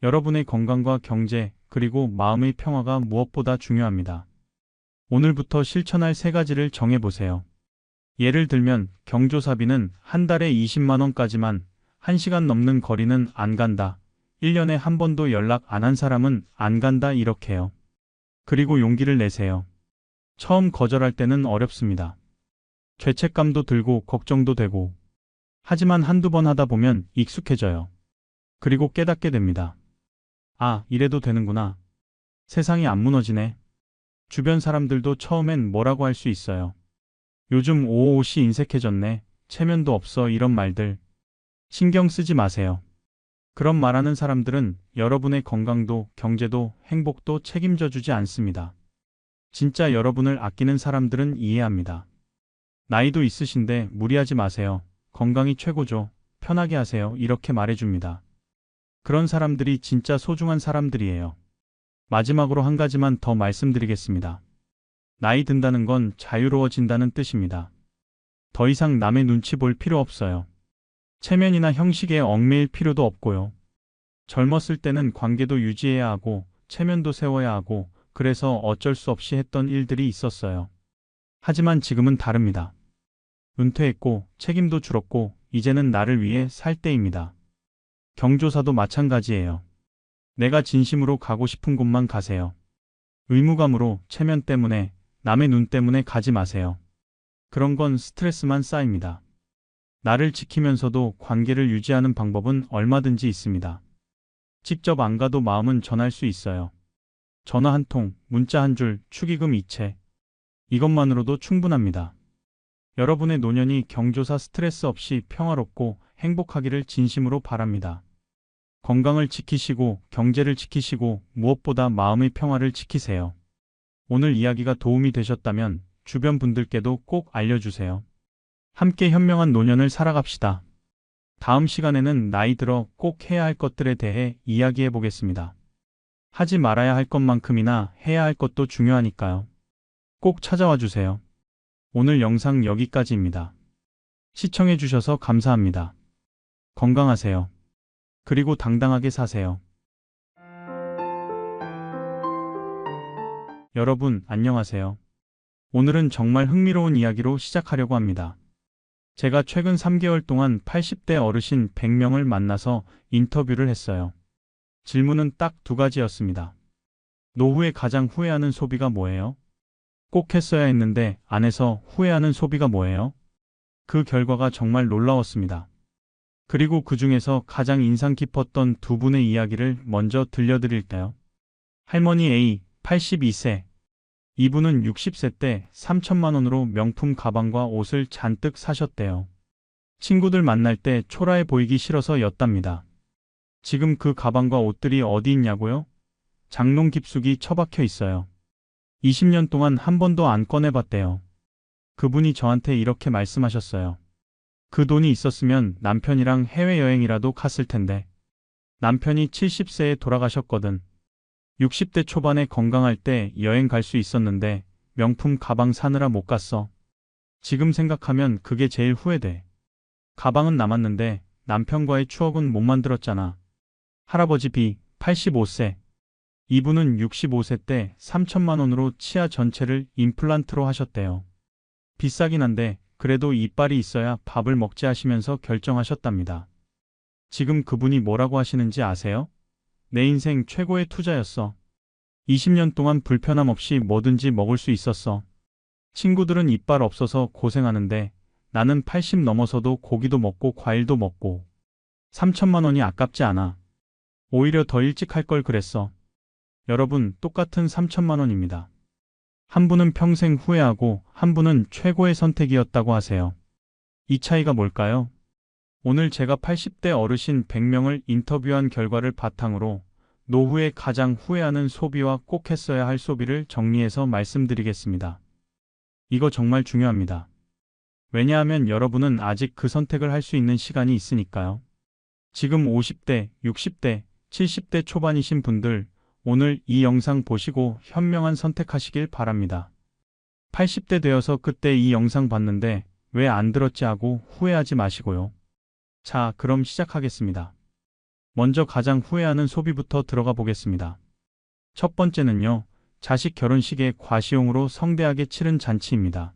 여러분의 건강과 경제, 그리고 마음의 평화가 무엇보다 중요합니다. 오늘부터 실천할 3가지를 정해보세요. 예를 들면 경조사비는 한 달에 20만 원까지만, 1시간 넘는 거리는 안 간다. 1년에 한 번도 연락 안 한 사람은 안 간다 이렇게요. 그리고 용기를 내세요. 처음 거절할 때는 어렵습니다. 죄책감도 들고 걱정도 되고. 하지만 한두 번 하다 보면 익숙해져요. 그리고 깨닫게 됩니다. 아, 이래도 되는구나. 세상이 안 무너지네. 주변 사람들도 처음엔 뭐라고 할 수 있어요. 요즘 옷이 인색해졌네. 체면도 없어 이런 말들. 신경 쓰지 마세요. 그런 말하는 사람들은 여러분의 건강도 경제도 행복도 책임져 주지 않습니다. 진짜 여러분을 아끼는 사람들은 이해합니다. 나이도 있으신데 무리하지 마세요. 건강이 최고죠. 편하게 하세요. 이렇게 말해줍니다. 그런 사람들이 진짜 소중한 사람들이에요. 마지막으로 한 가지만 더 말씀드리겠습니다. 나이 든다는 건 자유로워진다는 뜻입니다. 더 이상 남의 눈치 볼 필요 없어요. 체면이나 형식에 얽매일 필요도 없고요. 젊었을 때는 관계도 유지해야 하고 체면도 세워야 하고 그래서 어쩔 수 없이 했던 일들이 있었어요. 하지만 지금은 다릅니다. 은퇴했고 책임도 줄었고 이제는 나를 위해 살 때입니다. 경조사도 마찬가지예요. 내가 진심으로 가고 싶은 곳만 가세요. 의무감으로 체면 때문에 남의 눈 때문에 가지 마세요. 그런 건 스트레스만 쌓입니다. 나를 지키면서도 관계를 유지하는 방법은 얼마든지 있습니다. 직접 안 가도 마음은 전할 수 있어요. 전화 한 통, 문자 한 줄, 축의금 이체. 이것만으로도 충분합니다. 여러분의 노년이 경조사 스트레스 없이 평화롭고 행복하기를 진심으로 바랍니다. 건강을 지키시고 경제를 지키시고 무엇보다 마음의 평화를 지키세요. 오늘 이야기가 도움이 되셨다면 주변 분들께도 꼭 알려주세요. 함께 현명한 노년을 살아갑시다. 다음 시간에는 나이 들어 꼭 해야 할 것들에 대해 이야기해 보겠습니다. 하지 말아야 할 것만큼이나 해야 할 것도 중요하니까요. 꼭 찾아와 주세요. 오늘 영상 여기까지입니다. 시청해 주셔서 감사합니다. 건강하세요. 그리고 당당하게 사세요. 여러분, 안녕하세요. 오늘은 정말 흥미로운 이야기로 시작하려고 합니다. 제가 최근 3개월 동안 80대 어르신 100명을 만나서 인터뷰를 했어요. 질문은 딱 두 가지였습니다. 노후에 가장 후회하는 소비가 뭐예요? 꼭 했어야 했는데 안 해서 후회하는 소비가 뭐예요? 그 결과가 정말 놀라웠습니다. 그리고 그 중에서 가장 인상 깊었던 두 분의 이야기를 먼저 들려드릴까요? 할머니 A, 82세. 이분은 60세 때 3천만 원으로 명품 가방과 옷을 잔뜩 사셨대요. 친구들 만날 때 초라해 보이기 싫어서 였답니다. 지금 그 가방과 옷들이 어디 있냐고요? 장롱 깊숙이 처박혀 있어요. 20년 동안 한 번도 안 꺼내봤대요. 그분이 저한테 이렇게 말씀하셨어요. 그 돈이 있었으면 남편이랑 해외여행이라도 갔을 텐데. 남편이 70세에 돌아가셨거든. 60대 초반에 건강할 때 여행 갈 수 있었는데 명품 가방 사느라 못 갔어. 지금 생각하면 그게 제일 후회돼. 가방은 남았는데 남편과의 추억은 못 만들었잖아. 할아버지 B, 85세. 이분은 65세 때 3천만 원으로 치아 전체를 임플란트로 하셨대요. 비싸긴 한데 그래도 이빨이 있어야 밥을 먹지 하시면서 결정하셨답니다. 지금 그분이 뭐라고 하시는지 아세요? 내 인생 최고의 투자였어. 20년 동안 불편함 없이 뭐든지 먹을 수 있었어. 친구들은 이빨 없어서 고생하는데 나는 80 넘어서도 고기도 먹고 과일도 먹고 3천만 원이 아깝지 않아. 오히려 더 일찍 할 걸 그랬어. 여러분, 똑같은 3천만 원입니다. 한 분은 평생 후회하고 한 분은 최고의 선택이었다고 하세요. 이 차이가 뭘까요? 오늘 제가 80대 어르신 100명을 인터뷰한 결과를 바탕으로 노후에 가장 후회하는 소비와 꼭 했어야 할 소비를 정리해서 말씀드리겠습니다. 이거 정말 중요합니다. 왜냐하면 여러분은 아직 그 선택을 할 수 있는 시간이 있으니까요. 지금 50대, 60대, 70대 초반이신 분들, 오늘 이 영상 보시고 현명한 선택하시길 바랍니다. 80대 되어서 그때 이 영상 봤는데 왜 안 들었지 하고 후회하지 마시고요. 자, 그럼 시작하겠습니다. 먼저 가장 후회하는 소비부터 들어가 보겠습니다. 첫 번째는요, 자식 결혼식에 과시용으로 성대하게 치른 잔치입니다.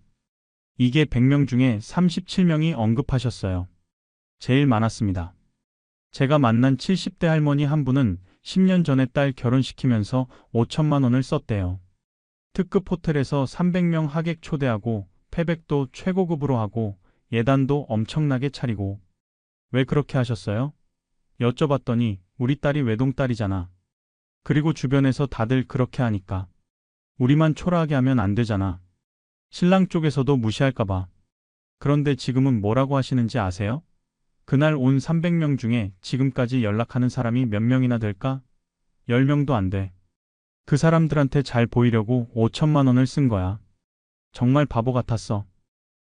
이게 100명 중에 37명이 언급하셨어요. 제일 많았습니다. 제가 만난 70대 할머니 한 분은 10년 전에 딸 결혼시키면서 5천만 원을 썼대요. 특급 호텔에서 300명 하객 초대하고 패백도 최고급으로 하고 예단도 엄청나게 차리고. 왜 그렇게 하셨어요? 여쭤봤더니 우리 딸이 외동딸이잖아. 그리고 주변에서 다들 그렇게 하니까. 우리만 초라하게 하면 안 되잖아. 신랑 쪽에서도 무시할까 봐. 그런데 지금은 뭐라고 하시는지 아세요? 그날 온 300명 중에 지금까지 연락하는 사람이 몇 명이나 될까? 10명도 안 돼. 그 사람들한테 잘 보이려고 5천만 원을 쓴 거야. 정말 바보 같았어.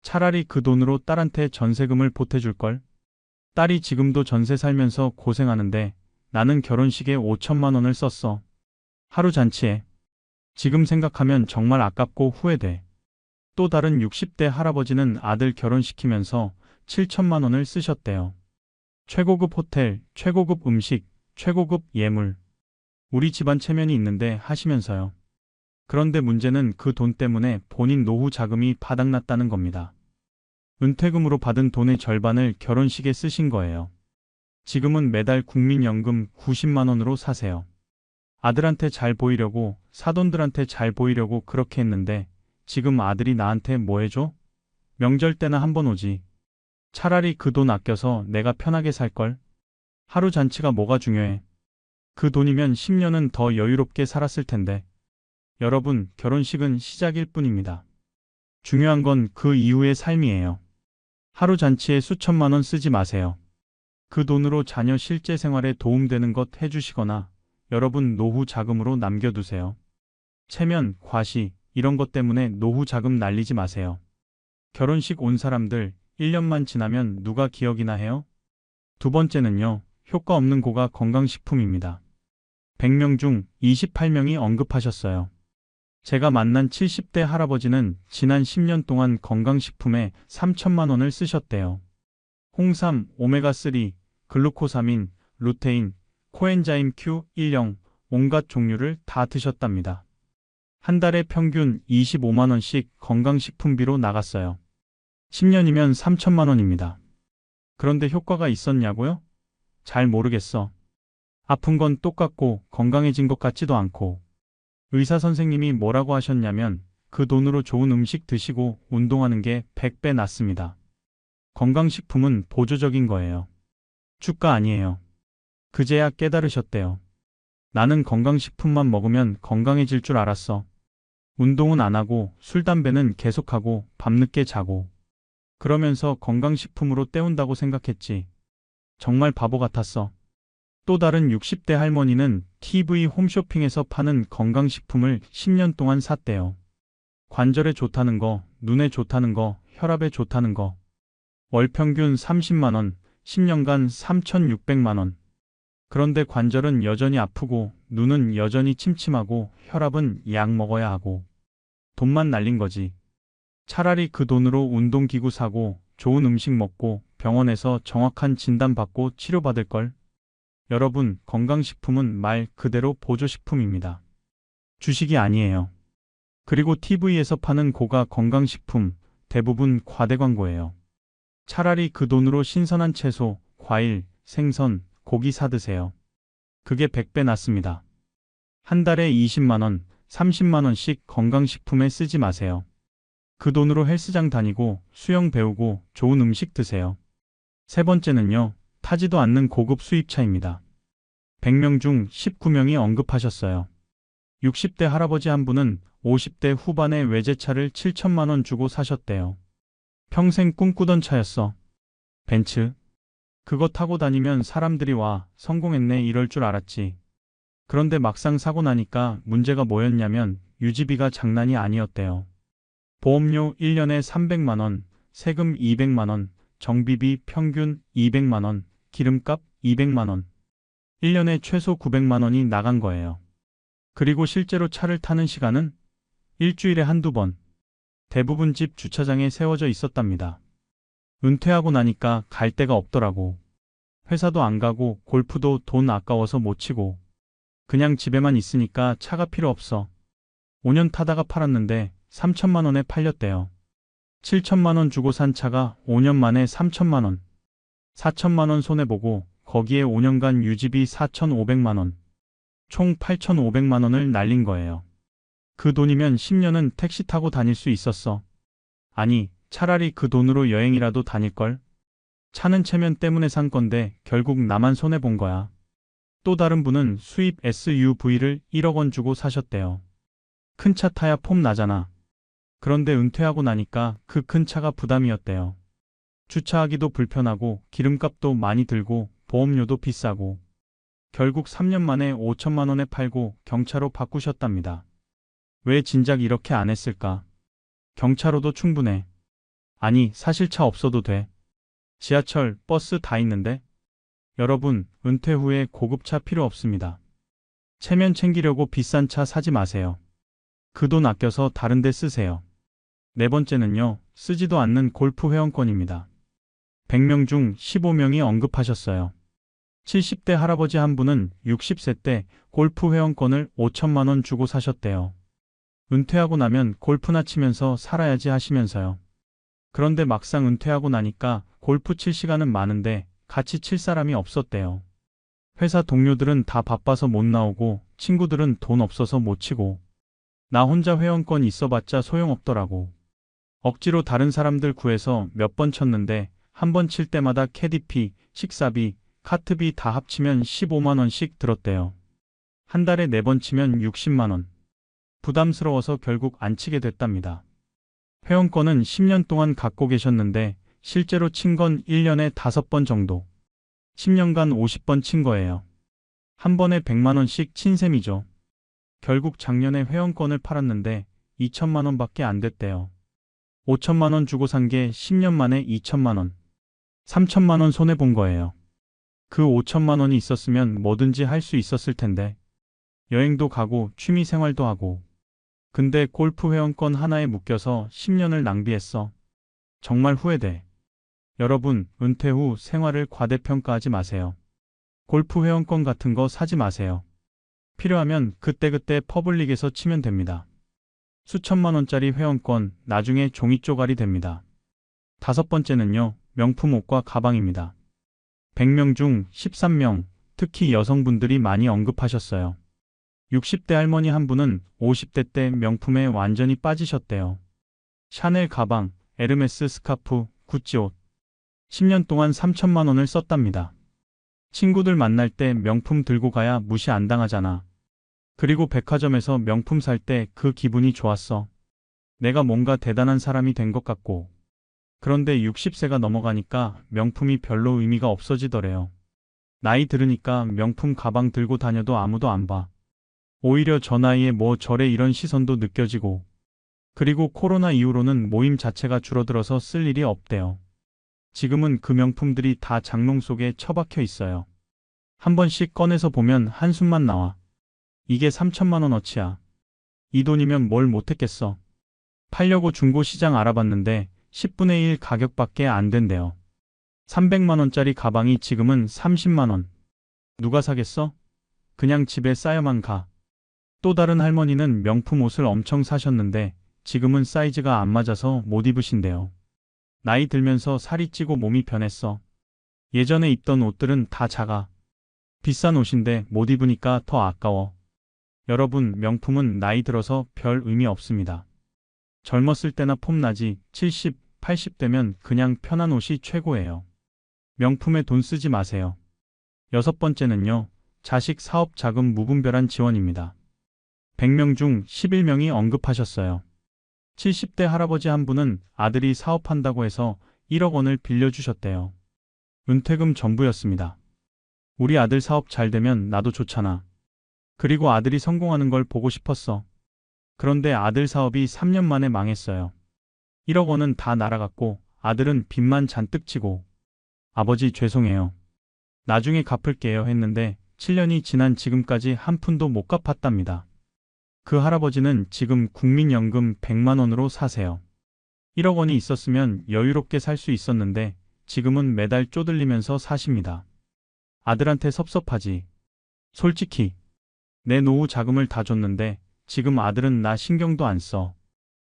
차라리 그 돈으로 딸한테 전세금을 보태줄걸. 딸이 지금도 전세 살면서 고생하는데 나는 결혼식에 5천만 원을 썼어. 하루 잔치에. 지금 생각하면 정말 아깝고 후회돼. 또 다른 60대 할아버지는 아들 결혼시키면서 7천만 원을 쓰셨대요. 최고급 호텔, 최고급 음식, 최고급 예물. 우리 집안 체면이 있는데 하시면서요. 그런데 문제는 그 돈 때문에 본인 노후 자금이 바닥났다는 겁니다. 은퇴금으로 받은 돈의 절반을 결혼식에 쓰신 거예요. 지금은 매달 국민연금 90만 원으로 사세요. 아들한테 잘 보이려고, 사돈들한테 잘 보이려고 그렇게 했는데 지금 아들이 나한테 뭐 해줘? 명절 때나 한번 오지. 차라리 그 돈 아껴서 내가 편하게 살걸. 하루 잔치가 뭐가 중요해. 그 돈이면 10년은 더 여유롭게 살았을 텐데. 여러분, 결혼식은 시작일 뿐입니다. 중요한 건 그 이후의 삶이에요. 하루 잔치에 수천만 원 쓰지 마세요. 그 돈으로 자녀 실제 생활에 도움되는 것 해주시거나 여러분 노후 자금으로 남겨두세요. 체면, 과시, 이런 것 때문에 노후 자금 날리지 마세요. 결혼식 온 사람들 1년만 지나면 누가 기억이나 해요? 두 번째는요, 효과 없는 고가 건강식품입니다. 100명 중 28명이 언급하셨어요. 제가 만난 70대 할아버지는 지난 10년 동안 건강식품에 3천만 원을 쓰셨대요. 홍삼, 오메가3, 글루코사민, 루테인, 코엔자임 Q10 온갖 종류를 다 드셨답니다. 한 달에 평균 25만 원씩 건강식품비로 나갔어요. 10년이면 3천만 원입니다. 그런데 효과가 있었냐고요? 잘 모르겠어. 아픈 건 똑같고 건강해진 것 같지도 않고. 의사 선생님이 뭐라고 하셨냐면 그 돈으로 좋은 음식 드시고 운동하는 게 100배 낫습니다. 건강식품은 보조적인 거예요. 주가 아니에요. 그제야 깨달으셨대요. 나는 건강식품만 먹으면 건강해질 줄 알았어. 운동은 안 하고 술, 담배는 계속하고 밤늦게 자고. 그러면서 건강식품으로 때운다고 생각했지. 정말 바보 같았어. 또 다른 60대 할머니는 TV 홈쇼핑에서 파는 건강식품을 10년 동안 샀대요. 관절에 좋다는 거, 눈에 좋다는 거, 혈압에 좋다는 거. 월 평균 30만 원, 10년간 3,600만 원. 그런데 관절은 여전히 아프고, 눈은 여전히 침침하고, 혈압은 약 먹어야 하고. 돈만 날린 거지. 차라리 그 돈으로 운동기구 사고, 좋은 음식 먹고, 병원에서 정확한 진단 받고 치료받을 걸. 여러분, 건강식품은 말 그대로 보조식품입니다. 주식이 아니에요. 그리고 TV에서 파는 고가 건강식품, 대부분 과대 광고예요. 차라리 그 돈으로 신선한 채소, 과일, 생선, 고기 사 드세요. 그게 100배 낫습니다. 한 달에 20만 원, 30만 원씩 건강식품에 쓰지 마세요. 그 돈으로 헬스장 다니고 수영 배우고 좋은 음식 드세요. 세 번째는요, 타지도 않는 고급 수입차입니다. 100명 중 19명이 언급하셨어요. 60대 할아버지 한 분은 50대 후반의 외제차를 7천만 원 주고 사셨대요. 평생 꿈꾸던 차였어. 벤츠. 그거 타고 다니면 사람들이 와, 성공했네 이럴 줄 알았지. 그런데 막상 사고 나니까 문제가 뭐였냐면 유지비가 장난이 아니었대요. 보험료 1년에 300만 원, 세금 200만 원, 정비비 평균 200만 원, 기름값 200만 원. 1년에 최소 900만 원이 나간 거예요. 그리고 실제로 차를 타는 시간은 일주일에 한두 번. 대부분 집 주차장에 세워져 있었답니다. 은퇴하고 나니까 갈 데가 없더라고. 회사도 안 가고 골프도 돈 아까워서 못 치고. 그냥 집에만 있으니까 차가 필요 없어. 5년 타다가 팔았는데 3천만 원에 팔렸대요. 7천만 원 주고 산 차가 5년 만에 3천만 원. 4천만 원 손해보고 거기에 5년간 유지비 4,500만 원. 총 8,500만 원을 날린 거예요. 그 돈이면 10년은 택시 타고 다닐 수 있었어. 아니, 차라리 그 돈으로 여행이라도 다닐걸? 차는 체면 때문에 산 건데 결국 나만 손해본 거야. 또 다른 분은 수입 SUV를 1억 원 주고 사셨대요. 큰 차 타야 폼 나잖아. 그런데 은퇴하고 나니까 그 큰 차가 부담이었대요. 주차하기도 불편하고 기름값도 많이 들고 보험료도 비싸고. 결국 3년 만에 5천만 원에 팔고 경차로 바꾸셨답니다. 왜 진작 이렇게 안 했을까? 경차로도 충분해. 아니, 사실 차 없어도 돼. 지하철, 버스 다 있는데? 여러분, 은퇴 후에 고급차 필요 없습니다. 체면 챙기려고 비싼 차 사지 마세요. 그 돈 아껴서 다른 데 쓰세요. 네 번째는요, 쓰지도 않는 골프 회원권입니다. 100명 중 15명이 언급하셨어요. 70대 할아버지 한 분은 60세 때 골프 회원권을 5천만 원 주고 사셨대요. 은퇴하고 나면 골프나 치면서 살아야지 하시면서요. 그런데 막상 은퇴하고 나니까 골프 칠 시간은 많은데 같이 칠 사람이 없었대요. 회사 동료들은 다 바빠서 못 나오고 친구들은 돈 없어서 못 치고. 나 혼자 회원권 있어봤자 소용없더라고. 억지로 다른 사람들 구해서 몇 번 쳤는데 한 번 칠 때마다 캐디피, 식사비, 카트비 다 합치면 15만 원씩 들었대요. 한 달에 4번 치면 60만 원. 부담스러워서 결국 안 치게 됐답니다. 회원권은 10년 동안 갖고 계셨는데 실제로 친 건 1년에 5번 정도. 10년간 50번 친 거예요. 한 번에 100만 원씩 친 셈이죠. 결국 작년에 회원권을 팔았는데 2천만 원밖에 안 됐대요. 5천만 원 주고 산 게 10년 만에 2천만 원. 3천만 원 손해본 거예요. 그 5천만 원이 있었으면 뭐든지 할 수 있었을 텐데. 여행도 가고 취미 생활도 하고. 근데 골프 회원권 하나에 묶여서 10년을 낭비했어. 정말 후회돼. 여러분, 은퇴 후 생활을 과대평가하지 마세요. 골프 회원권 같은 거 사지 마세요. 필요하면 그때그때 퍼블릭에서 치면 됩니다. 수천만 원짜리 회원권 나중에 종이 쪼가리 됩니다. 다섯 번째는요, 명품 옷과 가방입니다. 100명 중 13명, 특히 여성분들이 많이 언급하셨어요. 60대 할머니 한 분은 50대 때 명품에 완전히 빠지셨대요. 샤넬 가방, 에르메스 스카프, 구찌 옷. 10년 동안 3천만 원을 썼답니다. 친구들 만날 때 명품 들고 가야 무시 안 당하잖아. 그리고 백화점에서 명품 살 때 그 기분이 좋았어. 내가 뭔가 대단한 사람이 된 것 같고. 그런데 60세가 넘어가니까 명품이 별로 의미가 없어지더래요. 나이 들으니까 명품 가방 들고 다녀도 아무도 안 봐. 오히려 저 나이에 뭐 저래 이런 시선도 느껴지고. 그리고 코로나 이후로는 모임 자체가 줄어들어서 쓸 일이 없대요. 지금은 그 명품들이 다 장롱 속에 처박혀 있어요. 한 번씩 꺼내서 보면 한숨만 나와. 이게 3천만 원어치야. 이 돈이면 뭘 못했겠어. 팔려고 중고 시장 알아봤는데 10분의 1 가격밖에 안 된대요. 300만 원짜리 가방이 지금은 30만 원. 누가 사겠어? 그냥 집에 쌓여만 가. 또 다른 할머니는 명품 옷을 엄청 사셨는데 지금은 사이즈가 안 맞아서 못 입으신대요. 나이 들면서 살이 찌고 몸이 변했어. 예전에 입던 옷들은 다 작아. 비싼 옷인데 못 입으니까 더 아까워. 여러분, 명품은 나이 들어서 별 의미 없습니다. 젊었을 때나 폼나지 70, 80 되면 그냥 편한 옷이 최고예요. 명품에 돈 쓰지 마세요. 여섯 번째는요, 자식 사업 자금 무분별한 지원입니다. 100명 중 11명이 언급하셨어요. 70대 할아버지 한 분은 아들이 사업한다고 해서 1억 원을 빌려주셨대요. 은퇴금 전부였습니다. 우리 아들 사업 잘 되면 나도 좋잖아. 그리고 아들이 성공하는 걸 보고 싶었어. 그런데 아들 사업이 3년 만에 망했어요. 1억 원은 다 날아갔고 아들은 빚만 잔뜩 지고. 아버지 죄송해요. 나중에 갚을게요 했는데 7년이 지난 지금까지 한 푼도 못 갚았답니다. 그 할아버지는 지금 국민연금 100만 원으로 사세요. 1억 원이 있었으면 여유롭게 살 수 있었는데 지금은 매달 쪼들리면서 사십니다. 아들한테 섭섭하지. 솔직히 내 노후 자금을 다 줬는데 지금 아들은 나 신경도 안 써.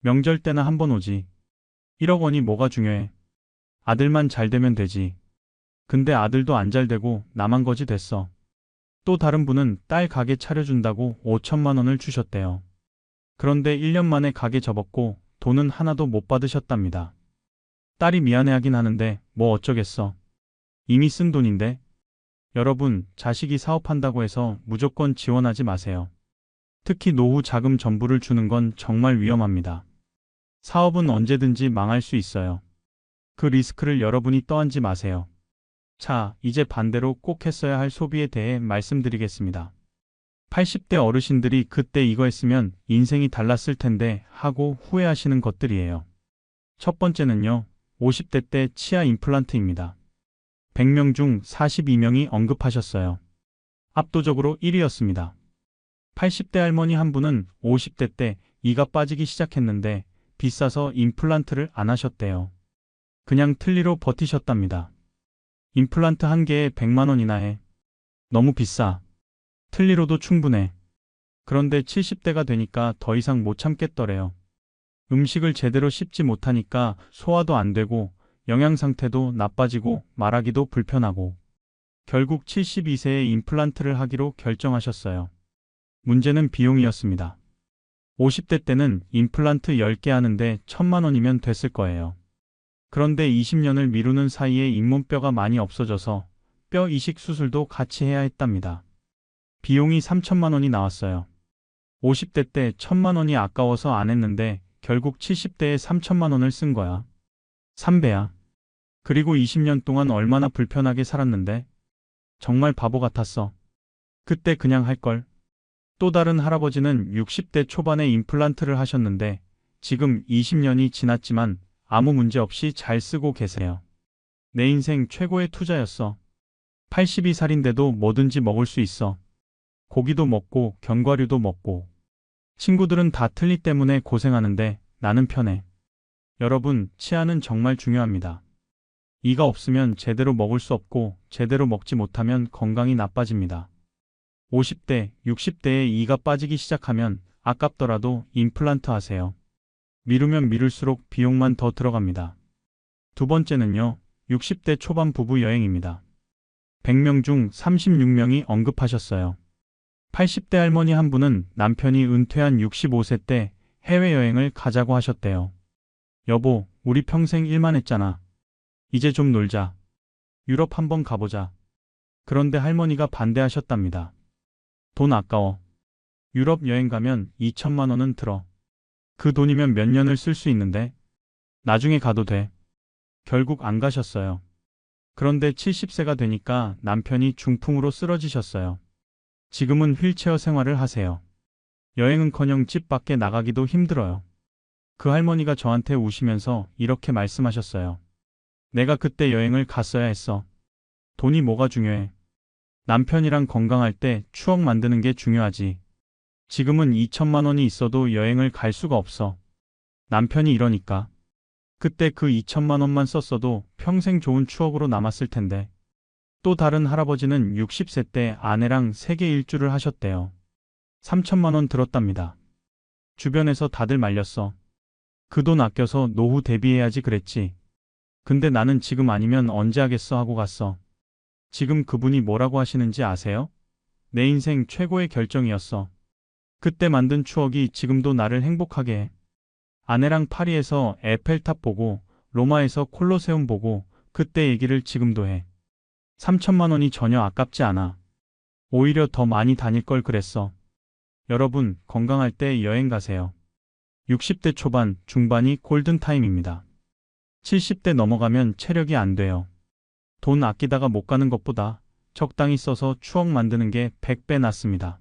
명절 때나 한 번 오지. 1억 원이 뭐가 중요해. 아들만 잘 되면 되지. 근데 아들도 안 잘 되고 나만 거지 됐어. 또 다른 분은 딸 가게 차려준다고 5천만 원을 주셨대요. 그런데 1년 만에 가게 접었고 돈은 하나도 못 받으셨답니다. 딸이 미안해하긴 하는데 뭐 어쩌겠어. 이미 쓴 돈인데. 여러분, 자식이 사업한다고 해서 무조건 지원하지 마세요. 특히 노후 자금 전부를 주는 건 정말 위험합니다. 사업은 언제든지 망할 수 있어요. 그 리스크를 여러분이 떠안지 마세요. 자, 이제 반대로 꼭 했어야 할 소비에 대해 말씀드리겠습니다. 80대 어르신들이 그때 이거 했으면 인생이 달랐을 텐데 하고 후회하시는 것들이에요. 첫 번째는요, 50대 때 치아 임플란트입니다. 100명 중 42명이 언급하셨어요. 압도적으로 1위였습니다. 80대 할머니 한 분은 50대 때 이가 빠지기 시작했는데 비싸서 임플란트를 안 하셨대요. 그냥 틀니로 버티셨답니다. 임플란트 한 개에 100만 원이나 해. 너무 비싸. 틀니로도 충분해. 그런데 70대가 되니까 더 이상 못 참겠더래요. 음식을 제대로 씹지 못하니까 소화도 안 되고 영양 상태도 나빠지고 말하기도 불편하고. 결국 72세에 임플란트를 하기로 결정하셨어요. 문제는 비용이었습니다. 50대 때는 임플란트 10개 하는데 1,000만 원이면 됐을 거예요. 그런데 20년을 미루는 사이에 잇몸뼈가 많이 없어져서 뼈 이식 수술도 같이 해야 했답니다. 비용이 3천만 원이 나왔어요. 50대 때 1,000만 원이 아까워서 안 했는데 결국 70대에 3천만 원을 쓴 거야. 3배야. 그리고 20년 동안 얼마나 불편하게 살았는데. 정말 바보 같았어. 그때 그냥 할 걸. 또 다른 할아버지는 60대 초반에 임플란트를 하셨는데 지금 20년이 지났지만 아무 문제 없이 잘 쓰고 계세요. 내 인생 최고의 투자였어. 82살인데도 뭐든지 먹을 수 있어. 고기도 먹고 견과류도 먹고. 친구들은 다 틀니 때문에 고생하는데 나는 편해. 여러분, 치아는 정말 중요합니다. 이가 없으면 제대로 먹을 수 없고 제대로 먹지 못하면 건강이 나빠집니다. 50대, 60대에 이가 빠지기 시작하면 아깝더라도 임플란트 하세요. 미루면 미룰수록 비용만 더 들어갑니다. 두 번째는요, 60대 초반 부부 여행입니다. 100명 중 36명이 언급하셨어요. 80대 할머니 한 분은 남편이 은퇴한 65세 때 해외여행을 가자고 하셨대요. 여보, 우리 평생 일만 했잖아. 이제 좀 놀자. 유럽 한번 가보자. 그런데 할머니가 반대하셨답니다. 돈 아까워. 유럽 여행 가면 2천만 원은 들어. 그 돈이면 몇 년을 쓸 수 있는데 나중에 가도 돼. 결국 안 가셨어요. 그런데 70세가 되니까 남편이 중풍으로 쓰러지셨어요. 지금은 휠체어 생활을 하세요. 여행은커녕 집 밖에 나가기도 힘들어요. 그 할머니가 저한테 우시면서 이렇게 말씀하셨어요. 내가 그때 여행을 갔어야 했어. 돈이 뭐가 중요해. 남편이랑 건강할 때 추억 만드는 게 중요하지. 지금은 2천만 원이 있어도 여행을 갈 수가 없어. 남편이 이러니까. 그때 그 2천만 원만 썼어도 평생 좋은 추억으로 남았을 텐데. 또 다른 할아버지는 60세 때 아내랑 세계 일주를 하셨대요. 3천만 원 들었답니다. 주변에서 다들 말렸어. 그 돈 아껴서 노후 대비해야지 그랬지. 근데 나는 지금 아니면 언제 하겠어 하고 갔어. 지금 그분이 뭐라고 하시는지 아세요? 내 인생 최고의 결정이었어. 그때 만든 추억이 지금도 나를 행복하게 해. 아내랑 파리에서 에펠탑 보고 로마에서 콜로세움 보고 그때 얘기를 지금도 해. 3천만 원이 전혀 아깝지 않아. 오히려 더 많이 다닐 걸 그랬어. 여러분, 건강할 때 여행 가세요. 60대 초반, 중반이 골든타임입니다. 70대 넘어가면 체력이 안 돼요. 돈 아끼다가 못 가는 것보다 적당히 써서 추억 만드는 게 100배 낫습니다.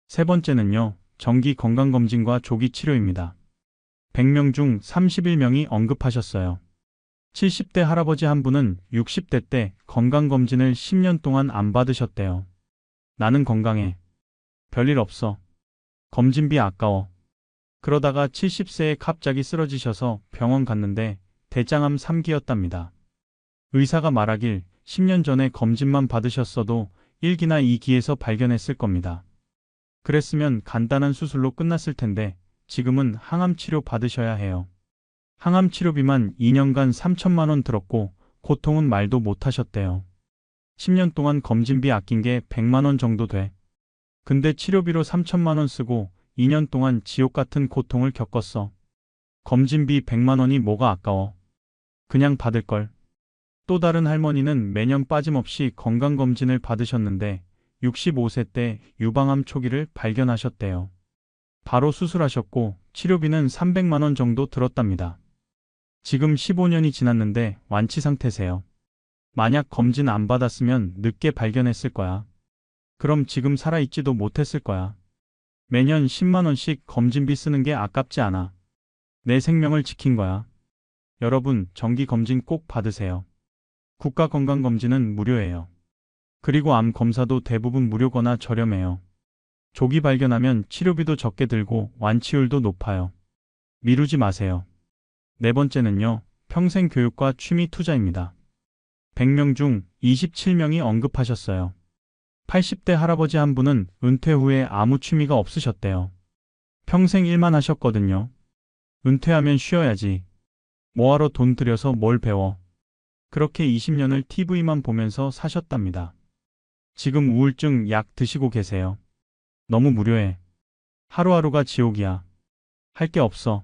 세 번째는요, 정기 건강검진과 조기 치료입니다. 100명 중 31명이 언급하셨어요. 70대 할아버지 한 분은 60대 때 건강검진을 10년 동안 안 받으셨대요. 나는 건강해. 별일 없어. 검진비 아까워. 그러다가 70세에 갑자기 쓰러지셔서 병원 갔는데 대장암 3기였답니다. 의사가 말하길 10년 전에 검진만 받으셨어도 1기나 2기에서 발견했을 겁니다. 그랬으면 간단한 수술로 끝났을 텐데 지금은 항암 치료 받으셔야 해요. 항암 치료비만 2년간 3천만 원 들었고 고통은 말도 못 하셨대요. 10년 동안 검진비 아낀 게 100만 원 정도 돼. 근데 치료비로 3천만 원 쓰고 2년 동안 지옥 같은 고통을 겪었어. 검진비 100만 원이 뭐가 아까워. 그냥 받을 걸. 또 다른 할머니는 매년 빠짐없이 건강검진을 받으셨는데 65세 때 유방암 초기를 발견하셨대요. 바로 수술하셨고 치료비는 300만 원 정도 들었답니다. 지금 15년이 지났는데 완치 상태세요. 만약 검진 안 받았으면 늦게 발견했을 거야. 그럼 지금 살아있지도 못했을 거야. 매년 10만 원씩 검진비 쓰는 게 아깝지 않아. 내 생명을 지킨 거야. 여러분, 정기 검진 꼭 받으세요. 국가건강검진은 무료예요. 그리고 암 검사도 대부분 무료거나 저렴해요. 조기 발견하면 치료비도 적게 들고 완치율도 높아요. 미루지 마세요. 네 번째는요, 평생 교육과 취미 투자입니다. 100명 중 27명이 언급하셨어요. 80대 할아버지 한 분은 은퇴 후에 아무 취미가 없으셨대요. 평생 일만 하셨거든요. 은퇴하면 쉬어야지. 뭐하러 돈 들여서 뭘 배워. 그렇게 20년을 TV만 보면서 사셨답니다. 지금 우울증 약 드시고 계세요. 너무 무료해. 하루하루가 지옥이야. 할 게 없어.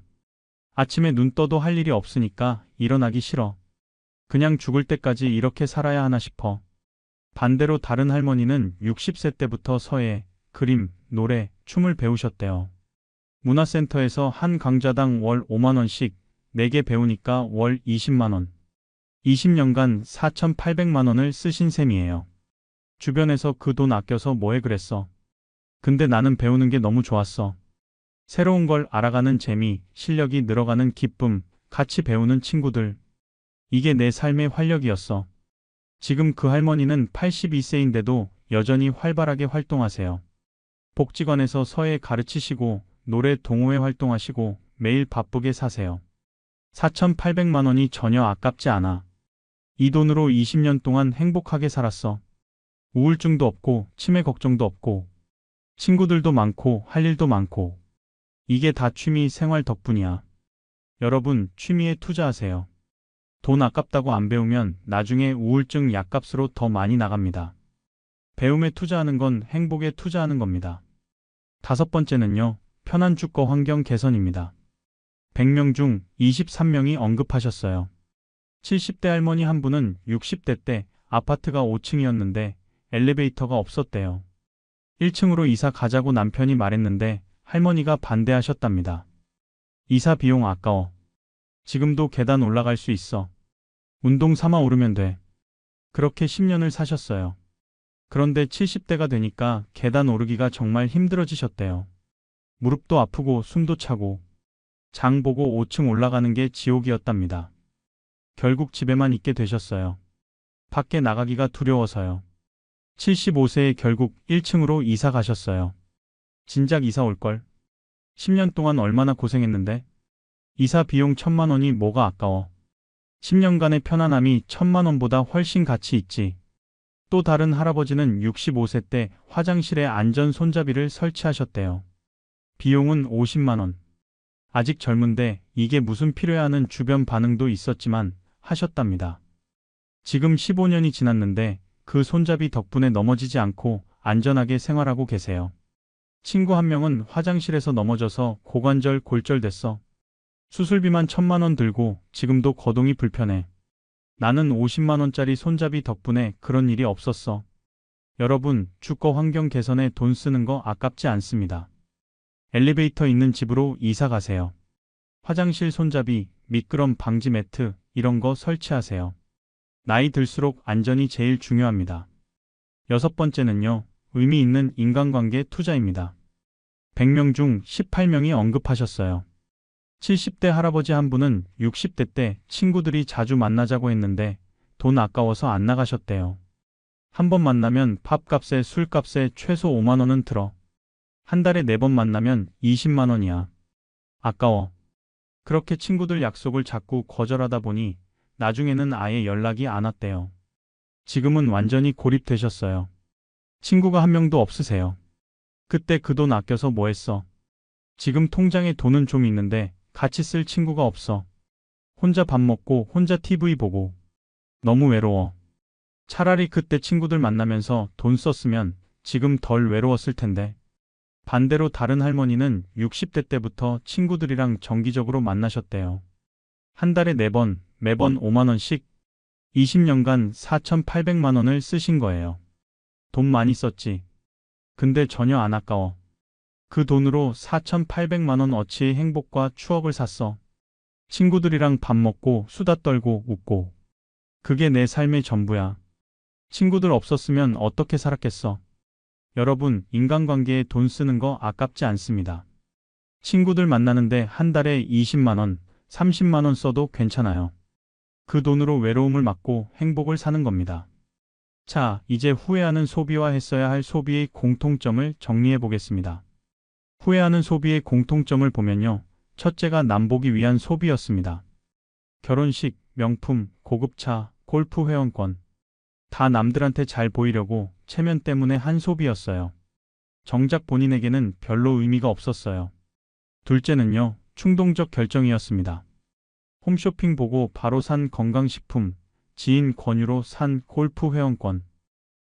아침에 눈 떠도 할 일이 없으니까 일어나기 싫어. 그냥 죽을 때까지 이렇게 살아야 하나 싶어. 반대로 다른 할머니는 60세 때부터 서예, 그림, 노래, 춤을 배우셨대요. 문화센터에서 한 강좌당 월 5만 원씩 4개 배우니까 월 20만 원. 20년간 4,800만 원을 쓰신 셈이에요. 주변에서 그 돈 아껴서 뭐해 그랬어. 근데 나는 배우는 게 너무 좋았어. 새로운 걸 알아가는 재미, 실력이 늘어가는 기쁨, 같이 배우는 친구들. 이게 내 삶의 활력이었어. 지금 그 할머니는 82세인데도 여전히 활발하게 활동하세요. 복지관에서 서예 가르치시고 노래 동호회 활동하시고 매일 바쁘게 사세요. 4,800만 원이 전혀 아깝지 않아. 이 돈으로 20년 동안 행복하게 살았어. 우울증도 없고 치매 걱정도 없고 친구들도 많고 할 일도 많고. 이게 다 취미 생활 덕분이야. 여러분, 취미에 투자하세요. 돈 아깝다고 안 배우면 나중에 우울증 약값으로 더 많이 나갑니다. 배움에 투자하는 건 행복에 투자하는 겁니다. 다섯 번째는요, 편한 주거 환경 개선입니다. 100명 중 23명이 언급하셨어요. 70대 할머니 한 분은 60대 때 아파트가 5층이었는데 엘리베이터가 없었대요. 1층으로 이사 가자고 남편이 말했는데 할머니가 반대하셨답니다. 이사 비용 아까워. 지금도 계단 올라갈 수 있어. 운동 삼아 오르면 돼. 그렇게 10년을 사셨어요. 그런데 70대가 되니까 계단 오르기가 정말 힘들어지셨대요. 무릎도 아프고 숨도 차고 장 보고 5층 올라가는 게 지옥이었답니다. 결국 집에만 있게 되셨어요. 밖에 나가기가 두려워서요. 75세에 결국 1층으로 이사 가셨어요. 진작 이사 올걸. 10년 동안 얼마나 고생했는데. 이사 비용 1,000만 원이 뭐가 아까워. 10년간의 편안함이 1,000만 원보다 훨씬 가치 있지. 또 다른 할아버지는 65세 때 화장실에 안전 손잡이를 설치하셨대요. 비용은 50만 원. 아직 젊은데 이게 무슨 필요야 하는 주변 반응도 있었지만 하셨답니다. 지금 15년이 지났는데 그 손잡이 덕분에 넘어지지 않고 안전하게 생활하고 계세요. 친구 한 명은 화장실에서 넘어져서 고관절 골절됐어. 수술비만 1,000만 원 들고 지금도 거동이 불편해. 나는 50만 원짜리 손잡이 덕분에 그런 일이 없었어. 여러분, 주거 환경 개선에 돈 쓰는 거 아깝지 않습니다. 엘리베이터 있는 집으로 이사 가세요. 화장실 손잡이, 미끄럼 방지 매트 이런 거 설치하세요. 나이 들수록 안전이 제일 중요합니다. 여섯 번째는요, 의미 있는 인간관계 투자입니다. 100명 중 18명이 언급하셨어요. 70대 할아버지 한 분은 60대 때 친구들이 자주 만나자고 했는데 돈 아까워서 안 나가셨대요. 한 번 만나면 밥값에 술값에 최소 5만 원은 들어. 한 달에 4번 만나면 20만 원이야. 아까워. 그렇게 친구들 약속을 자꾸 거절하다 보니 나중에는 아예 연락이 안 왔대요. 지금은 완전히 고립되셨어요. 친구가 한 명도 없으세요. 그때 그 돈 아껴서 뭐 했어? 지금 통장에 돈은 좀 있는데 같이 쓸 친구가 없어. 혼자 밥 먹고 혼자 TV 보고. 너무 외로워. 차라리 그때 친구들 만나면서 돈 썼으면 지금 덜 외로웠을 텐데. 반대로 다른 할머니는 60대 때부터 친구들이랑 정기적으로 만나셨대요. 한 달에 4번, 매번 5만 원씩 20년간 4,800만 원을 쓰신 거예요. 돈 많이 썼지. 근데 전혀 안 아까워. 그 돈으로 4,800만 원 어치의 행복과 추억을 샀어. 친구들이랑 밥 먹고 수다 떨고 웃고. 그게 내 삶의 전부야. 친구들 없었으면 어떻게 살았겠어. 여러분, 인간관계에 돈 쓰는 거 아깝지 않습니다. 친구들 만나는데 한 달에 20만 원, 30만 원 써도 괜찮아요. 그 돈으로 외로움을 막고 행복을 사는 겁니다. 자, 이제 후회하는 소비와 했어야 할 소비의 공통점을 정리해 보겠습니다. 후회하는 소비의 공통점을 보면요. 첫째가 남보기 위한 소비였습니다. 결혼식, 명품, 고급차, 골프 회원권. 다 남들한테 잘 보이려고 체면 때문에 한 소비였어요. 정작 본인에게는 별로 의미가 없었어요. 둘째는요. 충동적 결정이었습니다. 홈쇼핑 보고 바로 산 건강식품, 지인 권유로 산 골프 회원권.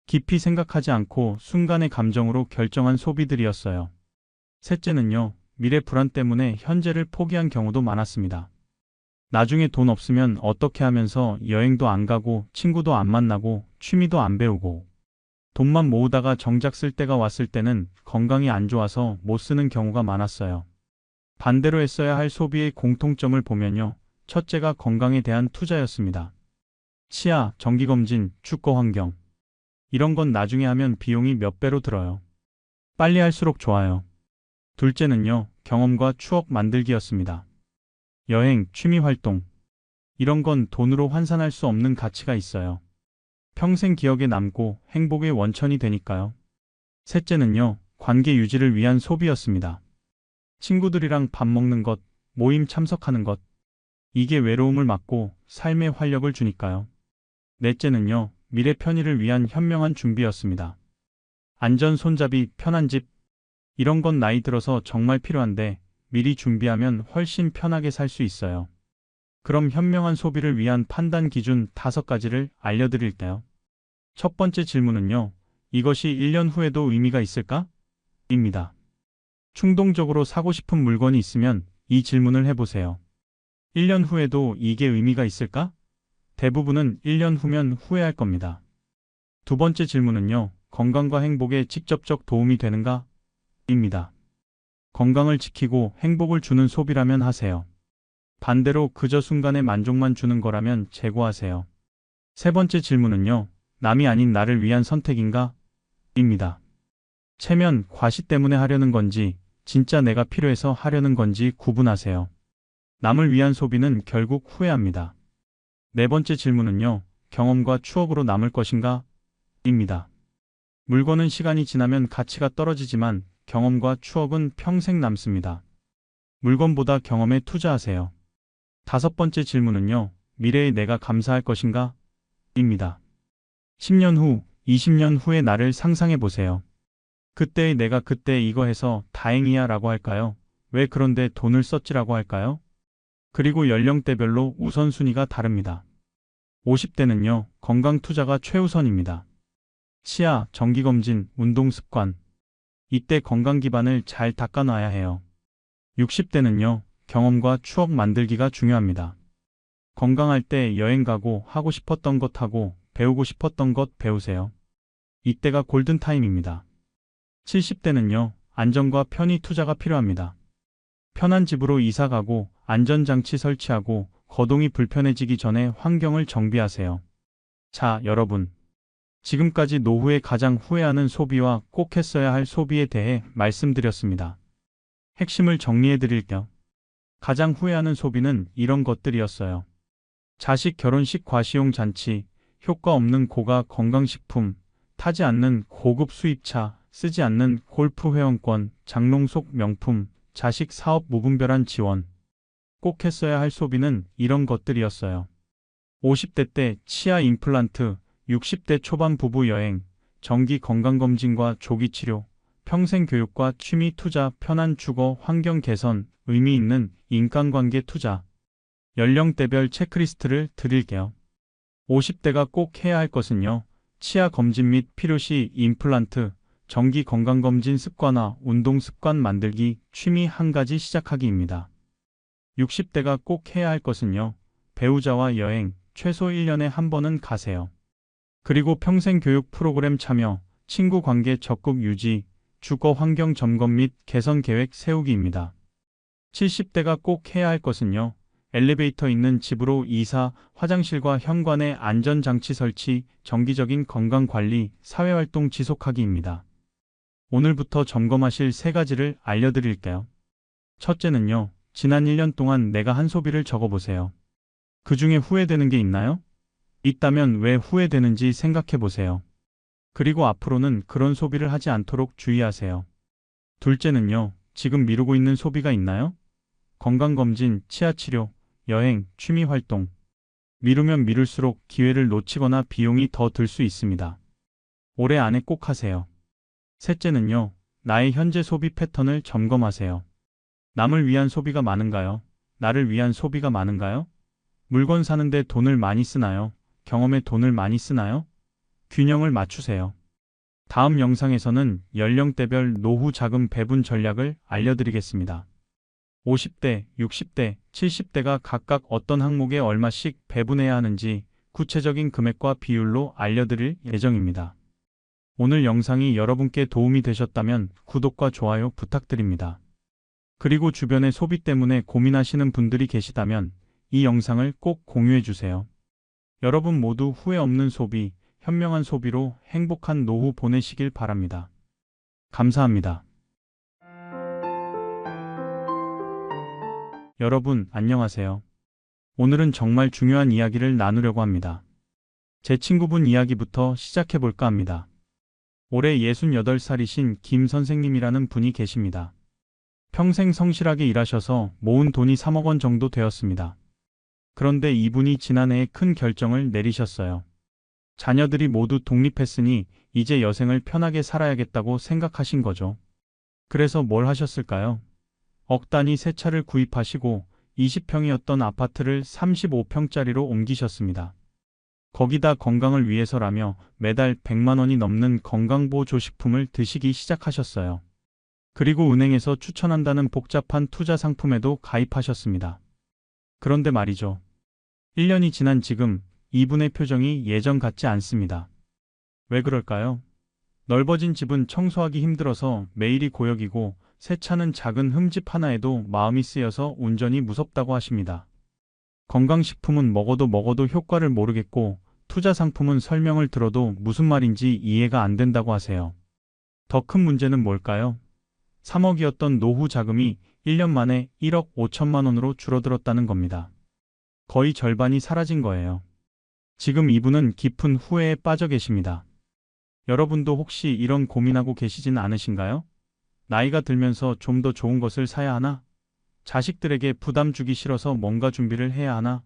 깊이 생각하지 않고 순간의 감정으로 결정한 소비들이었어요. 셋째는요. 미래 불안 때문에 현재를 포기한 경우도 많았습니다. 나중에 돈 없으면 어떻게 하면서 여행도 안 가고 친구도 안 만나고 취미도 안 배우고 돈만 모으다가 정작 쓸 때가 왔을 때는 건강이 안 좋아서 못 쓰는 경우가 많았어요. 반대로 했어야 할 소비의 공통점을 보면요. 첫째가 건강에 대한 투자였습니다. 치아, 정기검진, 주거 환경. 이런 건 나중에 하면 비용이 몇 배로 들어요. 빨리 할수록 좋아요. 둘째는요. 경험과 추억 만들기였습니다. 여행, 취미 활동. 이런 건 돈으로 환산할 수 없는 가치가 있어요. 평생 기억에 남고 행복의 원천이 되니까요. 셋째는요. 관계 유지를 위한 소비였습니다. 친구들이랑 밥 먹는 것, 모임 참석하는 것. 이게 외로움을 막고 삶에 활력을 주니까요. 넷째는요, 미래 편의를 위한 현명한 준비였습니다. 안전 손잡이, 편한 집. 이런 건 나이 들어서 정말 필요한데 미리 준비하면 훨씬 편하게 살 수 있어요. 그럼 현명한 소비를 위한 판단 기준 5가지를 알려드릴게요. 첫 번째 질문은요, 이것이 1년 후에도 의미가 있을까? 입니다. 충동적으로 사고 싶은 물건이 있으면 이 질문을 해보세요. 1년 후에도 이게 의미가 있을까? 대부분은 1년 후면 후회할 겁니다. 두 번째 질문은요, 건강과 행복에 직접적 도움이 되는가? 입니다. 건강을 지키고 행복을 주는 소비라면 하세요. 반대로 그저 순간의 만족만 주는 거라면 재고하세요. 세 번째 질문은요, 남이 아닌 나를 위한 선택인가? 입니다. 체면, 과시 때문에 하려는 건지, 진짜 내가 필요해서 하려는 건지 구분하세요. 남을 위한 소비는 결국 후회합니다. 네 번째 질문은요, 경험과 추억으로 남을 것인가? 입니다. 물건은 시간이 지나면 가치가 떨어지지만 경험과 추억은 평생 남습니다. 물건보다 경험에 투자하세요. 다섯 번째 질문은요, 미래에 내가 감사할 것인가? 입니다. 10년 후, 20년 후의 나를 상상해 보세요. 그때의 내가 그때 이거 해서 다행이야 라고 할까요? 왜 그런데 돈을 썼지라고 할까요? 그리고 연령대별로 우선순위가 다릅니다. 50대는요, 건강 투자가 최우선입니다. 치아, 정기검진, 운동습관. 이때 건강 기반을 잘 닦아놔야 해요. 60대는요, 경험과 추억 만들기가 중요합니다. 건강할 때 여행 가고 하고 싶었던 것 하고 배우고 싶었던 것 배우세요. 이때가 골든타임입니다. 70대는요, 안전과 편의 투자가 필요합니다. 편한 집으로 이사 가고 안전장치 설치하고 거동이 불편해지기 전에 환경을 정비하세요. 자, 여러분. 지금까지 노후에 가장 후회하는 소비와 꼭 했어야 할 소비에 대해 말씀드렸습니다. 핵심을 정리해 드릴게요. 가장 후회하는 소비는 이런 것들이었어요. 자식 결혼식 과시용 잔치, 효과 없는 고가 건강식품, 타지 않는 고급 수입차, 쓰지 않는 골프 회원권, 장롱 속 명품, 자식 사업 무분별한 지원. 꼭 했어야 할 소비는 이런 것들이었어요. 50대 때 치아 임플란트, 60대 초반 부부 여행, 정기 건강검진과 조기 치료, 평생 교육과 취미 투자, 편한 주거 환경 개선, 의미 있는 인간관계 투자. 연령대별 체크리스트를 드릴게요. 50대가 꼭 해야 할 것은요, 치아 검진 및 필요시 임플란트, 정기 건강검진 습관화, 운동 습관 만들기, 취미 한 가지 시작하기입니다. 60대가 꼭 해야 할 것은요, 배우자와 여행, 최소 1년에 한 번은 가세요. 그리고 평생 교육 프로그램 참여, 친구 관계 적극 유지, 주거 환경 점검 및 개선 계획 세우기입니다. 70대가 꼭 해야 할 것은요, 엘리베이터 있는 집으로 이사, 화장실과 현관에 안전장치 설치, 정기적인 건강관리, 사회활동 지속하기입니다. 오늘부터 점검하실 3가지를 알려드릴게요. 첫째는요, 지난 1년 동안 내가 한 소비를 적어보세요. 그 중에 후회되는 게 있나요? 있다면 왜 후회되는지 생각해 보세요. 그리고 앞으로는 그런 소비를 하지 않도록 주의하세요. 둘째는요, 지금 미루고 있는 소비가 있나요? 건강검진, 치아치료, 여행, 취미활동. 미루면 미룰수록 기회를 놓치거나 비용이 더 들 수 있습니다. 올해 안에 꼭 하세요. 셋째는요, 나의 현재 소비 패턴을 점검하세요. 남을 위한 소비가 많은가요? 나를 위한 소비가 많은가요? 물건 사는데 돈을 많이 쓰나요? 경험에 돈을 많이 쓰나요? 균형을 맞추세요. 다음 영상에서는 연령대별 노후 자금 배분 전략을 알려드리겠습니다. 50대, 60대, 70대가 각각 어떤 항목에 얼마씩 배분해야 하는지 구체적인 금액과 비율로 알려드릴 예정입니다. 오늘 영상이 여러분께 도움이 되셨다면 구독과 좋아요 부탁드립니다. 그리고 주변에 소비 때문에 고민하시는 분들이 계시다면 이 영상을 꼭 공유해 주세요. 여러분 모두 후회 없는 소비, 현명한 소비로 행복한 노후 보내시길 바랍니다. 감사합니다. 여러분, 안녕하세요. 오늘은 정말 중요한 이야기를 나누려고 합니다. 제 친구분 이야기부터 시작해 볼까 합니다. 올해 68살이신 김 선생님이라는 분이 계십니다. 평생 성실하게 일하셔서 모은 돈이 3억 원 정도 되었습니다. 그런데 이분이 지난해에 큰 결정을 내리셨어요. 자녀들이 모두 독립했으니 이제 여생을 편하게 살아야겠다고 생각하신 거죠. 그래서 뭘 하셨을까요? 억 단위 새 차를 구입하시고 20평이었던 아파트를 35평짜리로 옮기셨습니다. 거기다 건강을 위해서라며 매달 100만 원이 넘는 건강보조식품을 드시기 시작하셨어요. 그리고 은행에서 추천한다는 복잡한 투자 상품에도 가입하셨습니다. 그런데 말이죠. 1년이 지난 지금 이분의 표정이 예전 같지 않습니다. 왜 그럴까요? 넓어진 집은 청소하기 힘들어서 매일이 고역이고 새 차는 작은 흠집 하나에도 마음이 쓰여서 운전이 무섭다고 하십니다. 건강식품은 먹어도 효과를 모르겠고 투자 상품은 설명을 들어도 무슨 말인지 이해가 안 된다고 하세요. 더 큰 문제는 뭘까요? 3억이었던 노후 자금이 1년 만에 1억 5천만 원으로 줄어들었다는 겁니다. 거의 절반이 사라진 거예요. 지금 이분은 깊은 후회에 빠져 계십니다. 여러분도 혹시 이런 고민하고 계시진 않으신가요? 나이가 들면서 좀 더 좋은 것을 사야 하나? 자식들에게 부담 주기 싫어서 뭔가 준비를 해야 하나?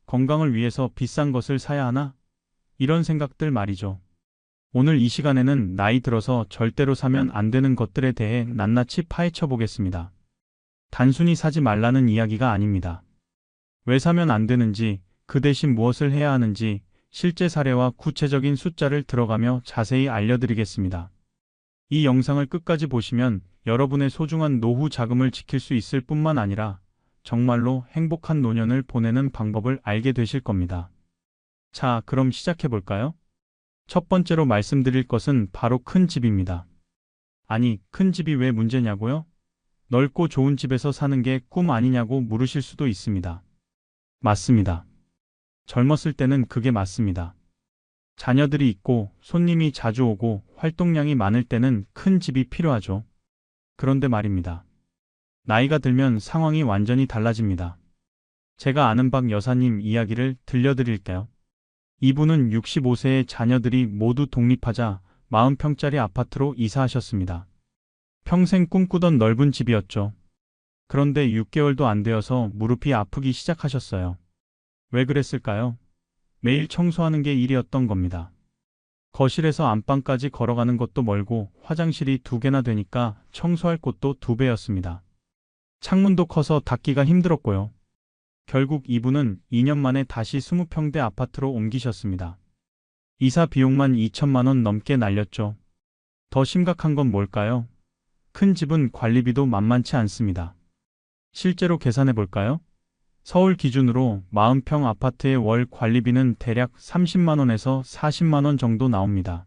건강을 위해서 비싼 것을 사야 하나? 이런 생각들 말이죠. 오늘 이 시간에는 나이 들어서 절대로 사면 안 되는 것들에 대해 낱낱이 파헤쳐 보겠습니다. 단순히 사지 말라는 이야기가 아닙니다. 왜 사면 안 되는지, 그 대신 무엇을 해야 하는지 실제 사례와 구체적인 숫자를 들어가며 자세히 알려드리겠습니다. 이 영상을 끝까지 보시면 여러분의 소중한 노후 자금을 지킬 수 있을 뿐만 아니라 정말로 행복한 노년을 보내는 방법을 알게 되실 겁니다. 자, 그럼 시작해 볼까요? 첫 번째로 말씀드릴 것은 바로 큰 집입니다. 아니, 큰 집이 왜 문제냐고요? 넓고 좋은 집에서 사는 게 꿈 아니냐고 물으실 수도 있습니다. 맞습니다. 젊었을 때는 그게 맞습니다. 자녀들이 있고 손님이 자주 오고 활동량이 많을 때는 큰 집이 필요하죠. 그런데 말입니다. 나이가 들면 상황이 완전히 달라집니다. 제가 아는 박 여사님 이야기를 들려드릴게요. 이분은 65세의 자녀들이 모두 독립하자 40평짜리 아파트로 이사하셨습니다. 평생 꿈꾸던 넓은 집이었죠. 그런데 6개월도 안 되어서 무릎이 아프기 시작하셨어요. 왜 그랬을까요? 매일 청소하는 게 일이었던 겁니다. 거실에서 안방까지 걸어가는 것도 멀고 화장실이 2개나 되니까 청소할 곳도 2배였습니다. 창문도 커서 닫기가 힘들었고요. 결국 이분은 2년 만에 다시 20평대 아파트로 옮기셨습니다. 이사 비용만 2천만 원 넘게 날렸죠. 더 심각한 건 뭘까요? 큰 집은 관리비도 만만치 않습니다. 실제로 계산해 볼까요? 서울 기준으로 40평 아파트의 월 관리비는 대략 30만 원에서 40만 원 정도 나옵니다.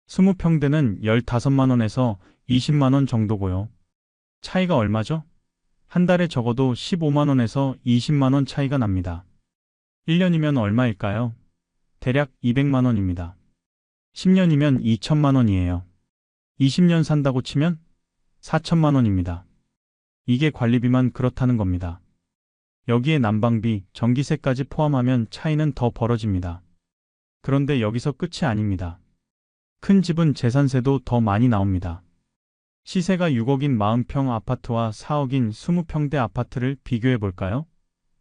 20평대는 15만 원에서 20만 원 정도고요. 차이가 얼마죠? 한 달에 적어도 15만 원에서 20만 원 차이가 납니다. 1년이면 얼마일까요? 대략 200만 원입니다. 10년이면 2천만 원이에요. 20년 산다고 치면 4천만 원입니다. 이게 관리비만 그렇다는 겁니다. 여기에 난방비, 전기세까지 포함하면 차이는 더 벌어집니다. 그런데 여기서 끝이 아닙니다. 큰 집은 재산세도 더 많이 나옵니다. 시세가 6억인 40평 아파트와 4억인 20평대 아파트를 비교해 볼까요?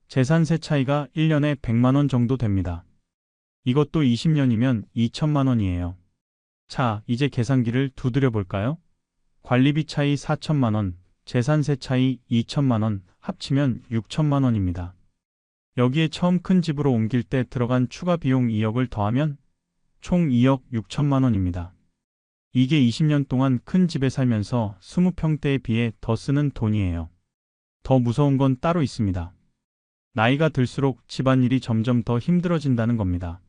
재산세 차이가 1년에 100만 원 정도 됩니다. 이것도 20년이면 2천만 원이에요. 자, 이제 계산기를 두드려 볼까요? 관리비 차이 4천만 원, 재산세 차이 2천만 원, 합치면 6천만 원입니다. 여기에 처음 큰 집으로 옮길 때 들어간 추가 비용 2억을 더하면 총 2억 6천만 원입니다. 이게 20년 동안 큰 집에 살면서 20평대에 비해 더 쓰는 돈이에요. 더 무서운 건 따로 있습니다. 나이가 들수록 집안일이 점점 더 힘들어진다는 겁니다.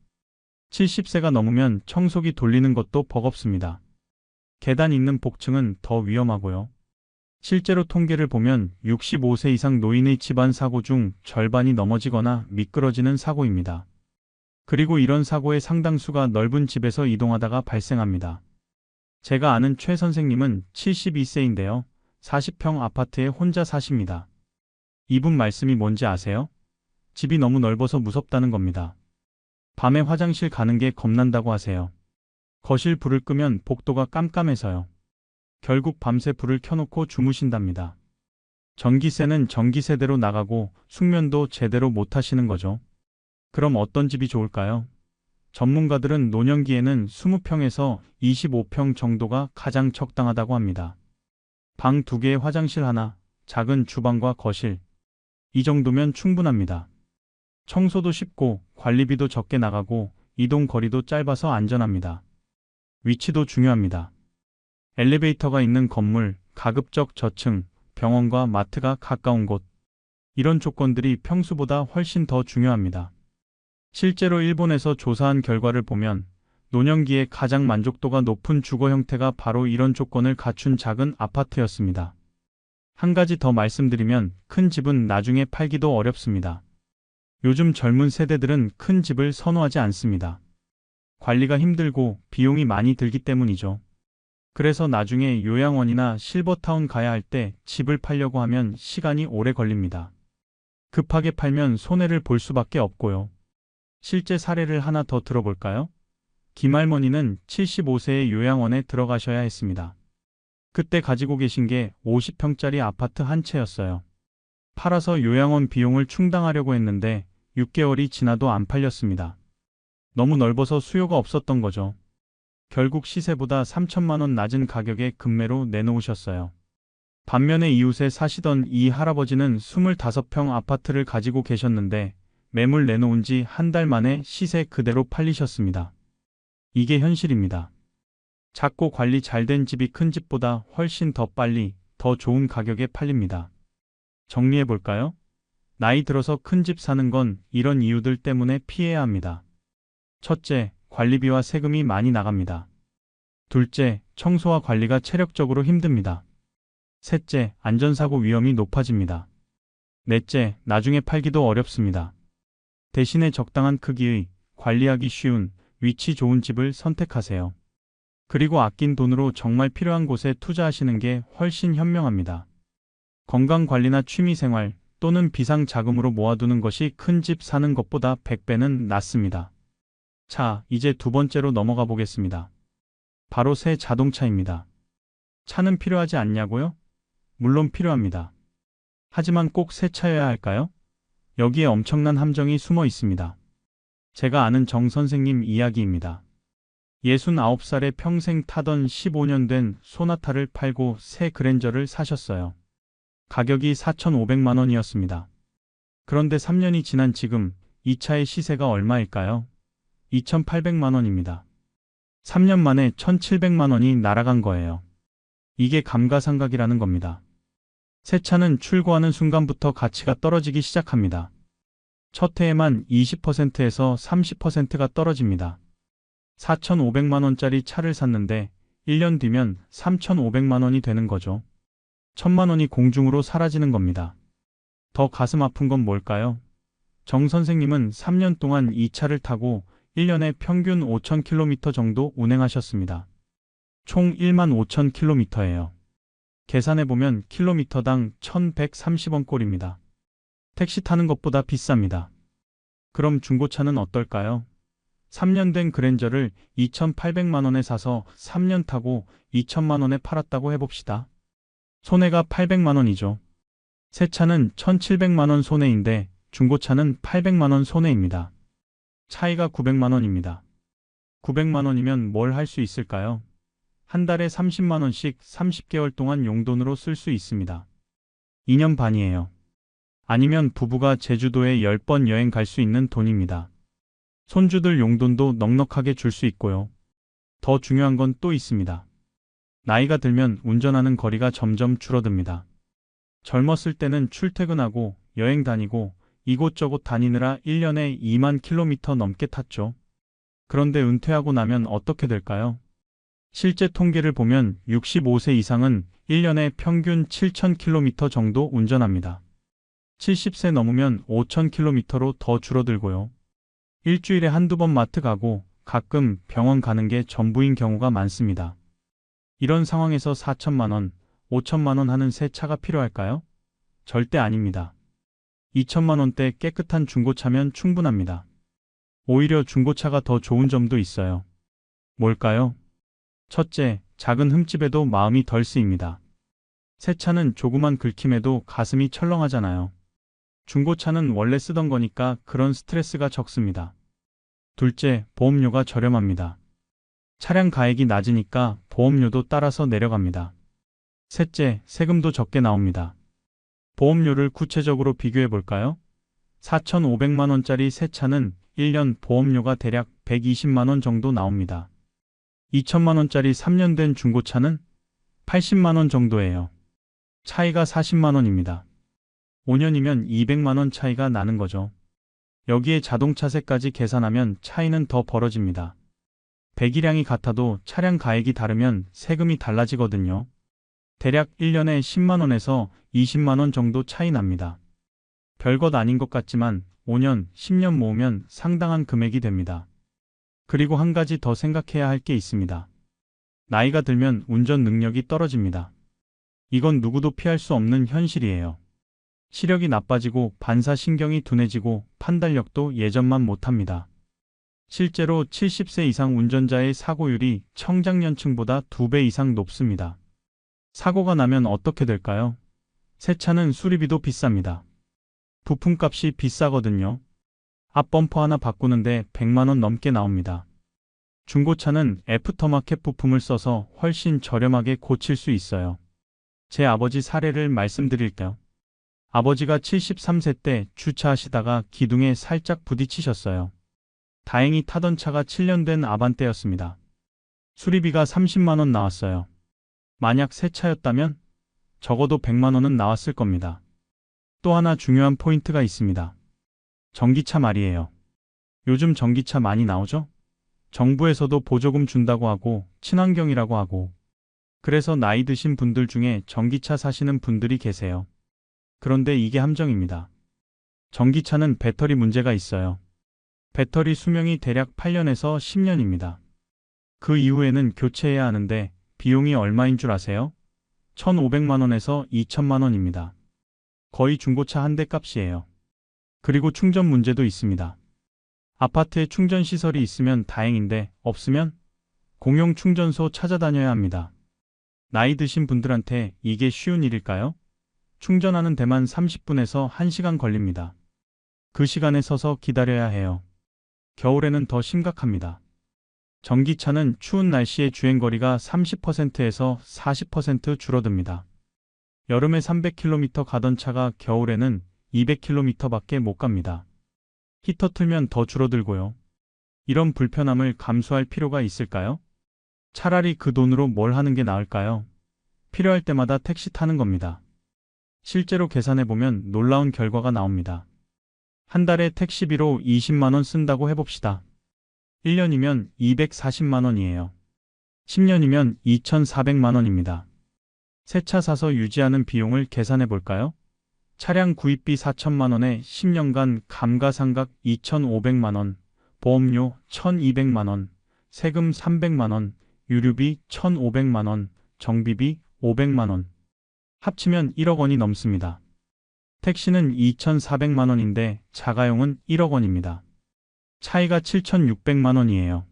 70세가 넘으면 청소기 돌리는 것도 버겁습니다. 계단 있는 복층은 더 위험하고요. 실제로 통계를 보면 65세 이상 노인의 집안 사고 중 절반이 넘어지거나 미끄러지는 사고입니다. 그리고 이런 사고의 상당수가 넓은 집에서 이동하다가 발생합니다. 제가 아는 최 선생님은 72세인데요. 40평 아파트에 혼자 사십니다. 이분 말씀이 뭔지 아세요? 집이 너무 넓어서 무섭다는 겁니다. 밤에 화장실 가는 게 겁난다고 하세요. 거실 불을 끄면 복도가 깜깜해서요. 결국 밤새 불을 켜놓고 주무신답니다. 전기세는 전기세대로 나가고 숙면도 제대로 못 하시는 거죠. 그럼 어떤 집이 좋을까요? 전문가들은 노년기에는 20평에서 25평 정도가 가장 적당하다고 합니다. 방 2개에 화장실 하나, 작은 주방과 거실. 이 정도면 충분합니다. 청소도 쉽고 관리비도 적게 나가고 이동 거리도 짧아서 안전합니다. 위치도 중요합니다. 엘리베이터가 있는 건물, 가급적 저층, 병원과 마트가 가까운 곳. 이런 조건들이 평수보다 훨씬 더 중요합니다. 실제로 일본에서 조사한 결과를 보면 노년기에 가장 만족도가 높은 주거 형태가 바로 이런 조건을 갖춘 작은 아파트였습니다. 한 가지 더 말씀드리면 큰 집은 나중에 팔기도 어렵습니다. 요즘 젊은 세대들은 큰 집을 선호하지 않습니다. 관리가 힘들고 비용이 많이 들기 때문이죠. 그래서 나중에 요양원이나 실버타운 가야 할 때 집을 팔려고 하면 시간이 오래 걸립니다. 급하게 팔면 손해를 볼 수밖에 없고요. 실제 사례를 하나 더 들어볼까요? 김할머니는 75세의 요양원에 들어가셔야 했습니다. 그때 가지고 계신 게 50평짜리 아파트 한 채였어요. 팔아서 요양원 비용을 충당하려고 했는데 6개월이 지나도 안 팔렸습니다. 너무 넓어서 수요가 없었던 거죠. 결국 시세보다 3천만 원 낮은 가격에 급매로 내놓으셨어요. 반면에 이웃에 사시던 이 할아버지는 25평 아파트를 가지고 계셨는데 매물 내놓은 지 한 달 만에 시세 그대로 팔리셨습니다. 이게 현실입니다. 작고 관리 잘 된 집이 큰 집보다 훨씬 더 빨리, 더 좋은 가격에 팔립니다. 정리해 볼까요? 나이 들어서 큰 집 사는 건 이런 이유들 때문에 피해야 합니다. 첫째, 관리비와 세금이 많이 나갑니다. 둘째, 청소와 관리가 체력적으로 힘듭니다. 셋째, 안전사고 위험이 높아집니다. 넷째, 나중에 팔기도 어렵습니다. 대신에 적당한 크기의, 관리하기 쉬운, 위치 좋은 집을 선택하세요. 그리고 아낀 돈으로 정말 필요한 곳에 투자하시는 게 훨씬 현명합니다. 건강관리나 취미생활 또는 비상자금으로 모아두는 것이 큰 집 사는 것보다 100배는 낫습니다. 자, 이제 두 번째로 넘어가 보겠습니다. 바로 새 자동차입니다. 차는 필요하지 않냐고요? 물론 필요합니다. 하지만 꼭 새 차여야 할까요? 여기에 엄청난 함정이 숨어 있습니다. 제가 아는 정 선생님 이야기입니다. 69살에 평생 타던 15년 된 소나타를 팔고 새 그랜저를 사셨어요. 가격이 4,500만 원이었습니다. 그런데 3년이 지난 지금 이 차의 시세가 얼마일까요? 2,800만 원입니다. 3년 만에 1,700만 원이 날아간 거예요. 이게 감가상각이라는 겁니다. 새 차는 출고하는 순간부터 가치가 떨어지기 시작합니다. 첫 해에만 20%에서 30%가 떨어집니다. 4,500만 원짜리 차를 샀는데 1년 뒤면 3,500만 원이 되는 거죠. 1,000만 원이 공중으로 사라지는 겁니다. 더 가슴 아픈 건 뭘까요? 정 선생님은 3년 동안 이 차를 타고 1년에 평균 5,000km 정도 운행하셨습니다. 총 15,000km예요. 계산해보면 킬로미터당 1,130원 꼴입니다. 택시 타는 것보다 비쌉니다. 그럼 중고차는 어떨까요? 3년 된 그랜저를 2,800만 원에 사서 3년 타고 2천만 원에 팔았다고 해봅시다. 손해가 800만 원이죠. 새 차는 1,700만 원 손해인데 중고차는 800만 원 손해입니다. 차이가 900만 원입니다. 900만 원이면 뭘 할 수 있을까요? 한 달에 30만 원씩 30개월 동안 용돈으로 쓸 수 있습니다. 2년 반이에요. 아니면 부부가 제주도에 10번 여행 갈 수 있는 돈입니다. 손주들 용돈도 넉넉하게 줄 수 있고요. 더 중요한 건 또 있습니다. 나이가 들면 운전하는 거리가 점점 줄어듭니다. 젊었을 때는 출퇴근하고 여행 다니고 이곳저곳 다니느라 1년에 2만 킬로미터 넘게 탔죠. 그런데 은퇴하고 나면 어떻게 될까요? 실제 통계를 보면 65세 이상은 1년에 평균 7,000km 정도 운전합니다. 70세 넘으면 5,000km로 더 줄어들고요. 일주일에 한두 번 마트 가고 가끔 병원 가는 게 전부인 경우가 많습니다. 이런 상황에서 4천만 원, 5천만 원 하는 새 차가 필요할까요? 절대 아닙니다. 2천만 원대 깨끗한 중고차면 충분합니다. 오히려 중고차가 더 좋은 점도 있어요. 뭘까요? 첫째, 작은 흠집에도 마음이 덜 쓰입니다. 새 차는 조그만 긁힘에도 가슴이 철렁하잖아요. 중고차는 원래 쓰던 거니까 그런 스트레스가 적습니다. 둘째, 보험료가 저렴합니다. 차량 가액이 낮으니까 보험료도 따라서 내려갑니다. 셋째, 세금도 적게 나옵니다. 보험료를 구체적으로 비교해 볼까요? 4,500만 원짜리 새 차는 1년 보험료가 대략 120만 원 정도 나옵니다. 2천만 원짜리 3년 된 중고차는 80만 원 정도예요. 차이가 40만 원입니다. 5년이면 200만 원 차이가 나는 거죠. 여기에 자동차세까지 계산하면 차이는 더 벌어집니다. 배기량이 같아도 차량 가액이 다르면 세금이 달라지거든요. 대략 1년에 10만 원에서 20만 원 정도 차이 납니다. 별것 아닌 것 같지만 5년, 10년 모으면 상당한 금액이 됩니다. 그리고 한 가지 더 생각해야 할 게 있습니다. 나이가 들면 운전 능력이 떨어집니다. 이건 누구도 피할 수 없는 현실이에요. 시력이 나빠지고 반사신경이 둔해지고 판단력도 예전만 못합니다. 실제로 70세 이상 운전자의 사고율이 청장년층보다 2배 이상 높습니다. 사고가 나면 어떻게 될까요? 새 차는 수리비도 비쌉니다. 부품값이 비싸거든요. 앞범퍼 하나 바꾸는데 100만 원 넘게 나옵니다. 중고차는 애프터마켓 부품을 써서 훨씬 저렴하게 고칠 수 있어요. 제 아버지 사례를 말씀드릴게요. 아버지가 73세 때 주차하시다가 기둥에 살짝 부딪히셨어요. 다행히 타던 차가 7년 된 아반떼였습니다. 수리비가 30만 원 나왔어요. 만약 새 차였다면 적어도 100만 원은 나왔을 겁니다. 또 하나 중요한 포인트가 있습니다. 전기차 말이에요. 요즘 전기차 많이 나오죠? 정부에서도 보조금 준다고 하고 친환경이라고 하고 그래서 나이 드신 분들 중에 전기차 사시는 분들이 계세요. 그런데 이게 함정입니다. 전기차는 배터리 문제가 있어요. 배터리 수명이 대략 8년에서 10년입니다. 그 이후에는 교체해야 하는데 비용이 얼마인 줄 아세요? 1,500만 원에서 2천만 원입니다. 거의 중고차 한 대 값이에요. 그리고 충전 문제도 있습니다. 아파트에 충전 시설이 있으면 다행인데 없으면 공용 충전소 찾아다녀야 합니다. 나이 드신 분들한테 이게 쉬운 일일까요? 충전하는 데만 30분에서 1시간 걸립니다. 그 시간에 서서 기다려야 해요. 겨울에는 더 심각합니다. 전기차는 추운 날씨에 주행거리가 30%에서 40% 줄어듭니다. 여름에 300km 가던 차가 겨울에는 200km밖에 못 갑니다. 히터 틀면 더 줄어들고요. 이런 불편함을 감수할 필요가 있을까요? 차라리 그 돈으로 뭘 하는 게 나을까요? 필요할 때마다 택시 타는 겁니다. 실제로 계산해보면 놀라운 결과가 나옵니다. 한 달에 택시비로 20만 원 쓴다고 해봅시다. 1년이면 240만 원이에요. 10년이면 2,400만 원입니다. 새 차 사서 유지하는 비용을 계산해 볼까요? 차량 구입비 4천만 원에 10년간 감가상각 2,500만 원, 보험료 1,200만 원, 세금 300만 원, 유류비 1,500만 원, 정비비 500만 원. 합치면 1억 원이 넘습니다. 택시는 2,400만 원인데 자가용은 1억 원입니다. 차이가 7,600만 원이에요.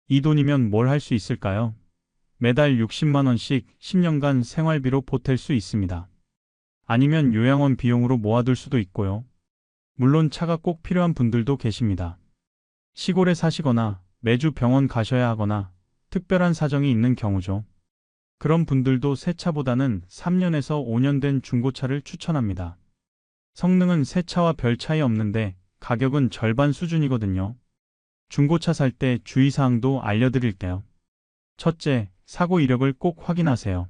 이 돈이면 뭘 할 수 있을까요? 매달 60만 원씩 10년간 생활비로 보탤 수 있습니다. 아니면 요양원 비용으로 모아둘 수도 있고요. 물론 차가 꼭 필요한 분들도 계십니다. 시골에 사시거나 매주 병원 가셔야 하거나 특별한 사정이 있는 경우죠. 그런 분들도 새 차보다는 3년에서 5년 된 중고차를 추천합니다. 성능은 새 차와 별 차이 없는데 가격은 절반 수준이거든요. 중고차 살 때 주의사항도 알려드릴게요. 첫째, 사고 이력을 꼭 확인하세요.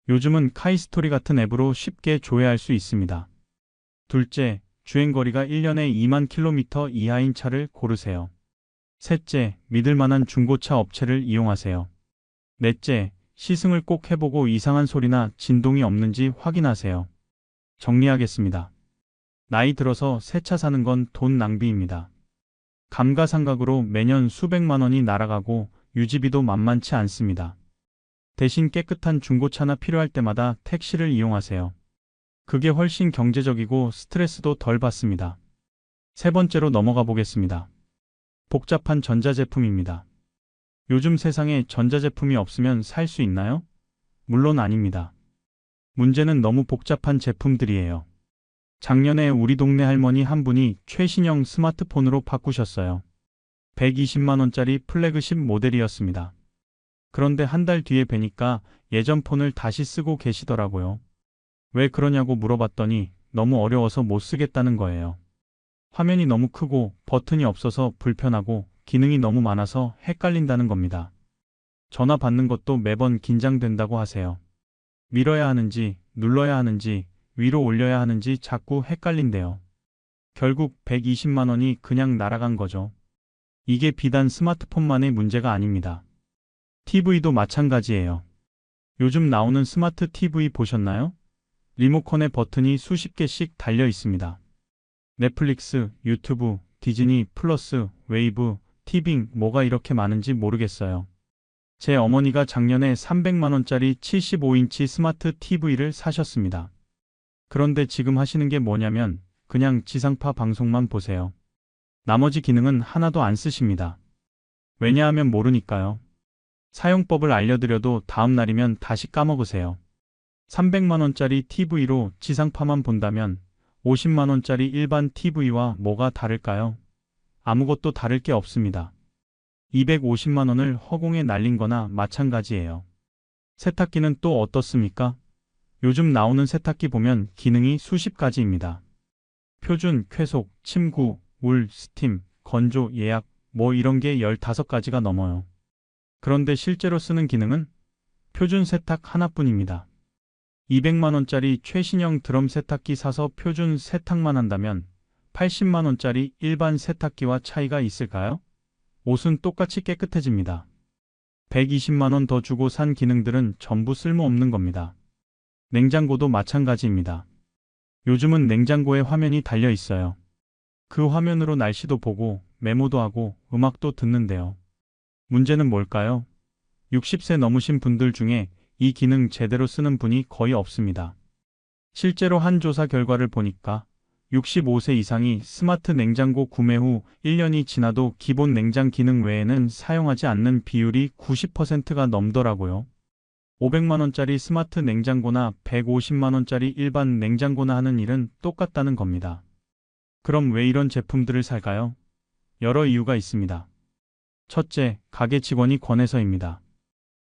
요즘은 카이스토리 같은 앱으로 쉽게 조회할 수 있습니다. 둘째, 주행거리가 1년에 2만 킬로미터 이하인 차를 고르세요. 셋째, 믿을만한 중고차 업체를 이용하세요. 넷째, 시승을 꼭 해보고 이상한 소리나 진동이 없는지 확인하세요. 정리하겠습니다. 나이 들어서 새 차 사는 건 돈 낭비입니다. 감가상각으로 매년 수백만 원이 날아가고 유지비도 만만치 않습니다. 대신 깨끗한 중고차나 필요할 때마다 택시를 이용하세요. 그게 훨씬 경제적이고 스트레스도 덜 받습니다. 세 번째로 넘어가 보겠습니다. 복잡한 전자제품입니다. 요즘 세상에 전자제품이 없으면 살 수 있나요? 물론 아닙니다. 문제는 너무 복잡한 제품들이에요. 작년에 우리 동네 할머니 한 분이 최신형 스마트폰으로 바꾸셨어요. 120만 원짜리 플래그십 모델이었습니다. 그런데 한 달 뒤에 뵈니까 예전 폰을 다시 쓰고 계시더라고요. 왜 그러냐고 물어봤더니 너무 어려워서 못 쓰겠다는 거예요. 화면이 너무 크고 버튼이 없어서 불편하고 기능이 너무 많아서 헷갈린다는 겁니다. 전화 받는 것도 매번 긴장된다고 하세요. 밀어야 하는지, 눌러야 하는지, 위로 올려야 하는지 자꾸 헷갈린대요. 결국 120만 원이 그냥 날아간 거죠. 이게 비단 스마트폰만의 문제가 아닙니다. TV도 마찬가지예요. 요즘 나오는 스마트 TV 보셨나요? 리모컨에 버튼이 수십 개씩 달려 있습니다. 넷플릭스, 유튜브, 디즈니 플러스, 웨이브, 티빙 뭐가 이렇게 많은지 모르겠어요. 제 어머니가 작년에 300만 원짜리 75인치 스마트 TV를 사셨습니다. 그런데 지금 하시는 게 뭐냐면 그냥 지상파 방송만 보세요. 나머지 기능은 하나도 안 쓰십니다. 왜냐하면 모르니까요. 사용법을 알려드려도 다음 날이면 다시 까먹으세요. 300만 원짜리 TV로 지상파만 본다면 50만 원짜리 일반 TV와 뭐가 다를까요? 아무것도 다를 게 없습니다. 250만 원을 허공에 날린 거나 마찬가지예요. 세탁기는 또 어떻습니까? 요즘 나오는 세탁기 보면 기능이 수십 가지입니다. 표준, 쾌속, 침구, 물, 스팀, 건조, 예약, 뭐 이런 게 15가지가 넘어요. 그런데 실제로 쓰는 기능은 표준 세탁 하나뿐입니다. 200만 원짜리 최신형 드럼 세탁기 사서 표준 세탁만 한다면 80만 원짜리 일반 세탁기와 차이가 있을까요? 옷은 똑같이 깨끗해집니다. 120만 원 더 주고 산 기능들은 전부 쓸모없는 겁니다. 냉장고도 마찬가지입니다. 요즘은 냉장고에 화면이 달려 있어요. 그 화면으로 날씨도 보고 메모도 하고 음악도 듣는데요. 문제는 뭘까요? 60세 넘으신 분들 중에 이 기능 제대로 쓰는 분이 거의 없습니다. 실제로 한 조사 결과를 보니까 65세 이상이 스마트 냉장고 구매 후 1년이 지나도 기본 냉장 기능 외에는 사용하지 않는 비율이 90%가 넘더라고요. 500만 원짜리 스마트 냉장고나 150만 원짜리 일반 냉장고나 하는 일은 똑같다는 겁니다. 그럼 왜 이런 제품들을 살까요? 여러 이유가 있습니다. 첫째, 가게 직원이 권해서입니다.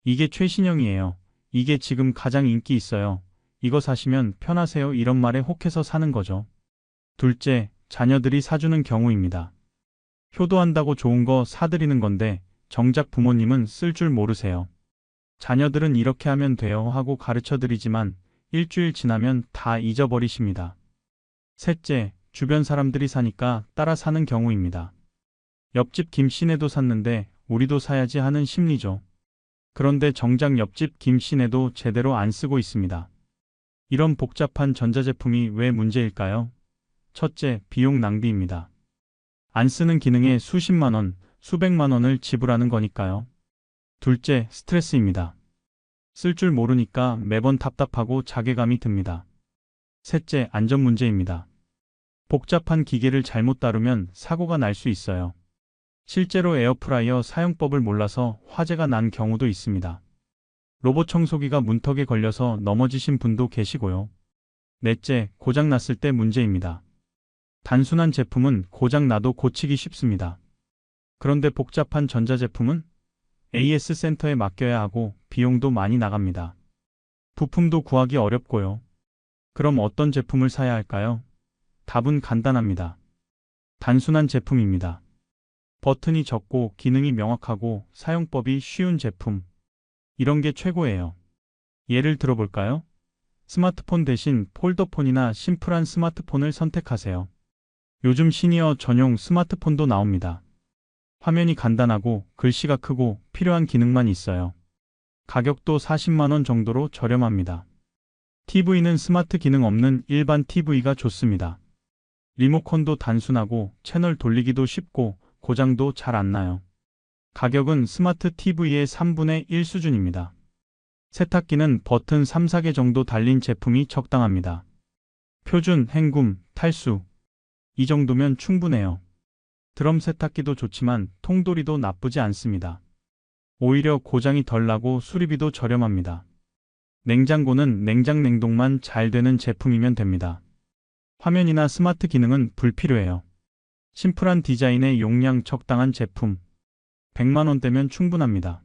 이게 최신형이에요. 이게 지금 가장 인기 있어요. 이거 사시면 편하세요. 이런 말에 혹해서 사는 거죠. 둘째, 자녀들이 사주는 경우입니다. 효도한다고 좋은 거 사드리는 건데 정작 부모님은 쓸 줄 모르세요. 자녀들은 이렇게 하면 돼요 하고 가르쳐 드리지만 일주일 지나면 다 잊어버리십니다. 셋째, 주변 사람들이 사니까 따라 사는 경우입니다. 옆집 김씨네도 샀는데 우리도 사야지 하는 심리죠. 그런데 정작 옆집 김씨네도 제대로 안 쓰고 있습니다. 이런 복잡한 전자제품이 왜 문제일까요? 첫째, 비용 낭비입니다. 안 쓰는 기능에 수십만 원, 수백만 원을 지불하는 거니까요. 둘째, 스트레스입니다. 쓸 줄 모르니까 매번 답답하고 자괴감이 듭니다. 셋째, 안전 문제입니다. 복잡한 기계를 잘못 다루면 사고가 날 수 있어요. 실제로 에어프라이어 사용법을 몰라서 화재가 난 경우도 있습니다. 로봇 청소기가 문턱에 걸려서 넘어지신 분도 계시고요. 넷째, 고장 났을 때 문제입니다. 단순한 제품은 고장 나도 고치기 쉽습니다. 그런데 복잡한 전자제품은 AS 센터에 맡겨야 하고 비용도 많이 나갑니다. 부품도 구하기 어렵고요. 그럼 어떤 제품을 사야 할까요? 답은 간단합니다. 단순한 제품입니다. 버튼이 적고 기능이 명확하고 사용법이 쉬운 제품. 이런 게 최고예요. 예를 들어볼까요? 스마트폰 대신 폴더폰이나 심플한 스마트폰을 선택하세요. 요즘 시니어 전용 스마트폰도 나옵니다. 화면이 간단하고 글씨가 크고 필요한 기능만 있어요. 가격도 40만 원 정도로 저렴합니다. TV는 스마트 기능 없는 일반 TV가 좋습니다. 리모컨도 단순하고 채널 돌리기도 쉽고 고장도 잘 안 나요. 가격은 스마트 TV의 3분의 1 수준입니다. 세탁기는 버튼 3, 4개 정도 달린 제품이 적당합니다. 표준, 헹굼, 탈수. 이 정도면 충분해요. 드럼 세탁기도 좋지만 통돌이도 나쁘지 않습니다. 오히려 고장이 덜 나고 수리비도 저렴합니다. 냉장고는 냉장 냉동만 잘 되는 제품이면 됩니다. 화면이나 스마트 기능은 불필요해요. 심플한 디자인에 용량 적당한 제품. 100만 원대면 충분합니다.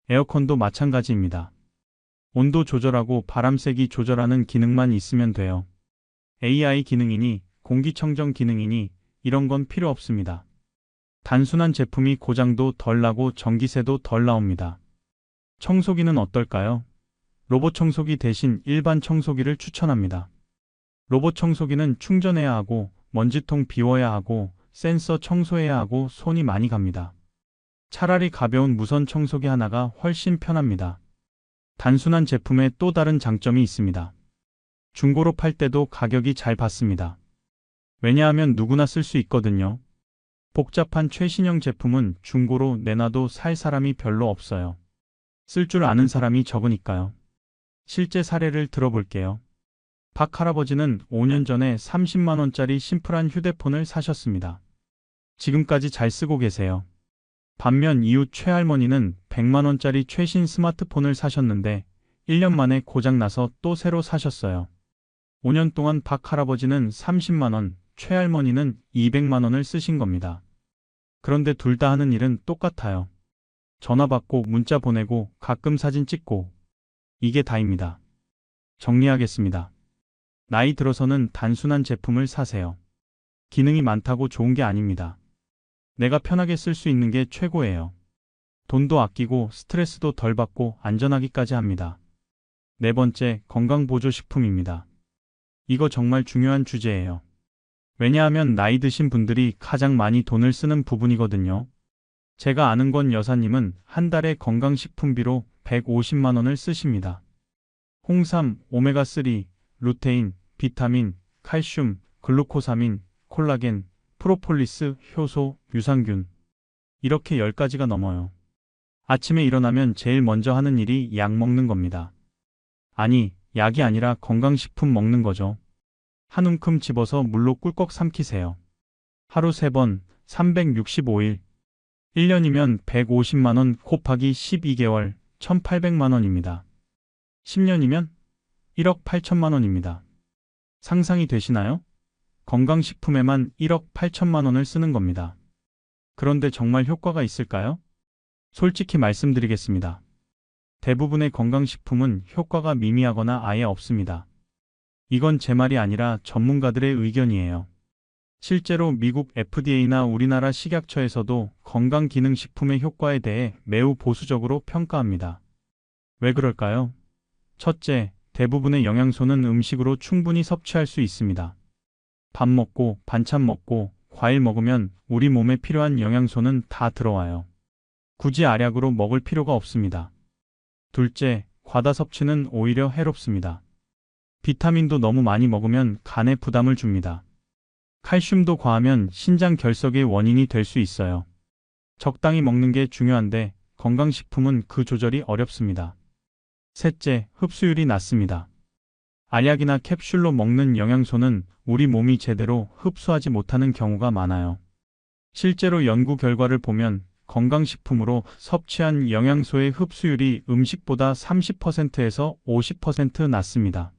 에어컨도 마찬가지입니다. 온도 조절하고 바람 세기 조절하는 기능만 있으면 돼요. AI 기능이니 공기청정 기능이니 이런 건 필요 없습니다. 단순한 제품이 고장도 덜 나고 전기세도 덜 나옵니다. 청소기는 어떨까요? 로봇 청소기 대신 일반 청소기를 추천합니다. 로봇 청소기는 충전해야 하고 먼지통 비워야 하고 센서 청소해야 하고 손이 많이 갑니다. 차라리 가벼운 무선 청소기 하나가 훨씬 편합니다. 단순한 제품에 또 다른 장점이 있습니다. 중고로 팔 때도 가격이 잘 받습니다. 왜냐하면 누구나 쓸 수 있거든요. 복잡한 최신형 제품은 중고로 내놔도 살 사람이 별로 없어요. 쓸 줄 아는 사람이 적으니까요. 실제 사례를 들어볼게요. 박 할아버지는 5년 전에 30만 원짜리 심플한 휴대폰을 사셨습니다. 지금까지 잘 쓰고 계세요. 반면 이웃 최할머니는 100만 원짜리 최신 스마트폰을 사셨는데 1년 만에 고장나서 또 새로 사셨어요. 5년 동안 박 할아버지는 30만 원, 최할머니는 200만 원을 쓰신 겁니다. 그런데 둘 다 하는 일은 똑같아요. 전화 받고 문자 보내고 가끔 사진 찍고 이게 다입니다. 정리하겠습니다. 나이 들어서는 단순한 제품을 사세요. 기능이 많다고 좋은 게 아닙니다. 내가 편하게 쓸 수 있는 게 최고예요. 돈도 아끼고 스트레스도 덜 받고 안전하기까지 합니다. 네 번째, 건강보조식품입니다. 이거 정말 중요한 주제예요. 왜냐하면 나이 드신 분들이 가장 많이 돈을 쓰는 부분이거든요. 제가 아는 건 여사님은 한 달에 건강식품비로 150만 원을 쓰십니다. 홍삼, 오메가3, 루테인, 비타민, 칼슘, 글루코사민, 콜라겐, 프로폴리스, 효소, 유산균. 이렇게 10가지가 넘어요. 아침에 일어나면 제일 먼저 하는 일이 약 먹는 겁니다. 아니, 약이 아니라 건강식품 먹는 거죠. 한 움큼 집어서 물로 꿀꺽 삼키세요. 하루 3번, 365일. 1년이면 150만 원 곱하기 12개월, 1,800만 원입니다. 10년이면 1억 8천만 원입니다. 상상이 되시나요? 건강식품에만 1억 8천만 원을 쓰는 겁니다. 그런데 정말 효과가 있을까요? 솔직히 말씀드리겠습니다. 대부분의 건강식품은 효과가 미미하거나 아예 없습니다. 이건 제 말이 아니라 전문가들의 의견이에요. 실제로 미국 FDA나 우리나라 식약처에서도 건강기능식품의 효과에 대해 매우 보수적으로 평가합니다. 왜 그럴까요? 첫째, 대부분의 영양소는 음식으로 충분히 섭취할 수 있습니다. 밥 먹고 반찬 먹고 과일 먹으면 우리 몸에 필요한 영양소는 다 들어와요. 굳이 알약으로 먹을 필요가 없습니다. 둘째, 과다 섭취는 오히려 해롭습니다. 비타민도 너무 많이 먹으면 간에 부담을 줍니다. 칼슘도 과하면 신장 결석의 원인이 될 수 있어요. 적당히 먹는 게 중요한데 건강식품은 그 조절이 어렵습니다. 셋째, 흡수율이 낮습니다. 알약이나 캡슐로 먹는 영양소는 우리 몸이 제대로 흡수하지 못하는 경우가 많아요. 실제로 연구 결과를 보면 건강식품으로 섭취한 영양소의 흡수율이 음식보다 30%에서 50% 낮습니다.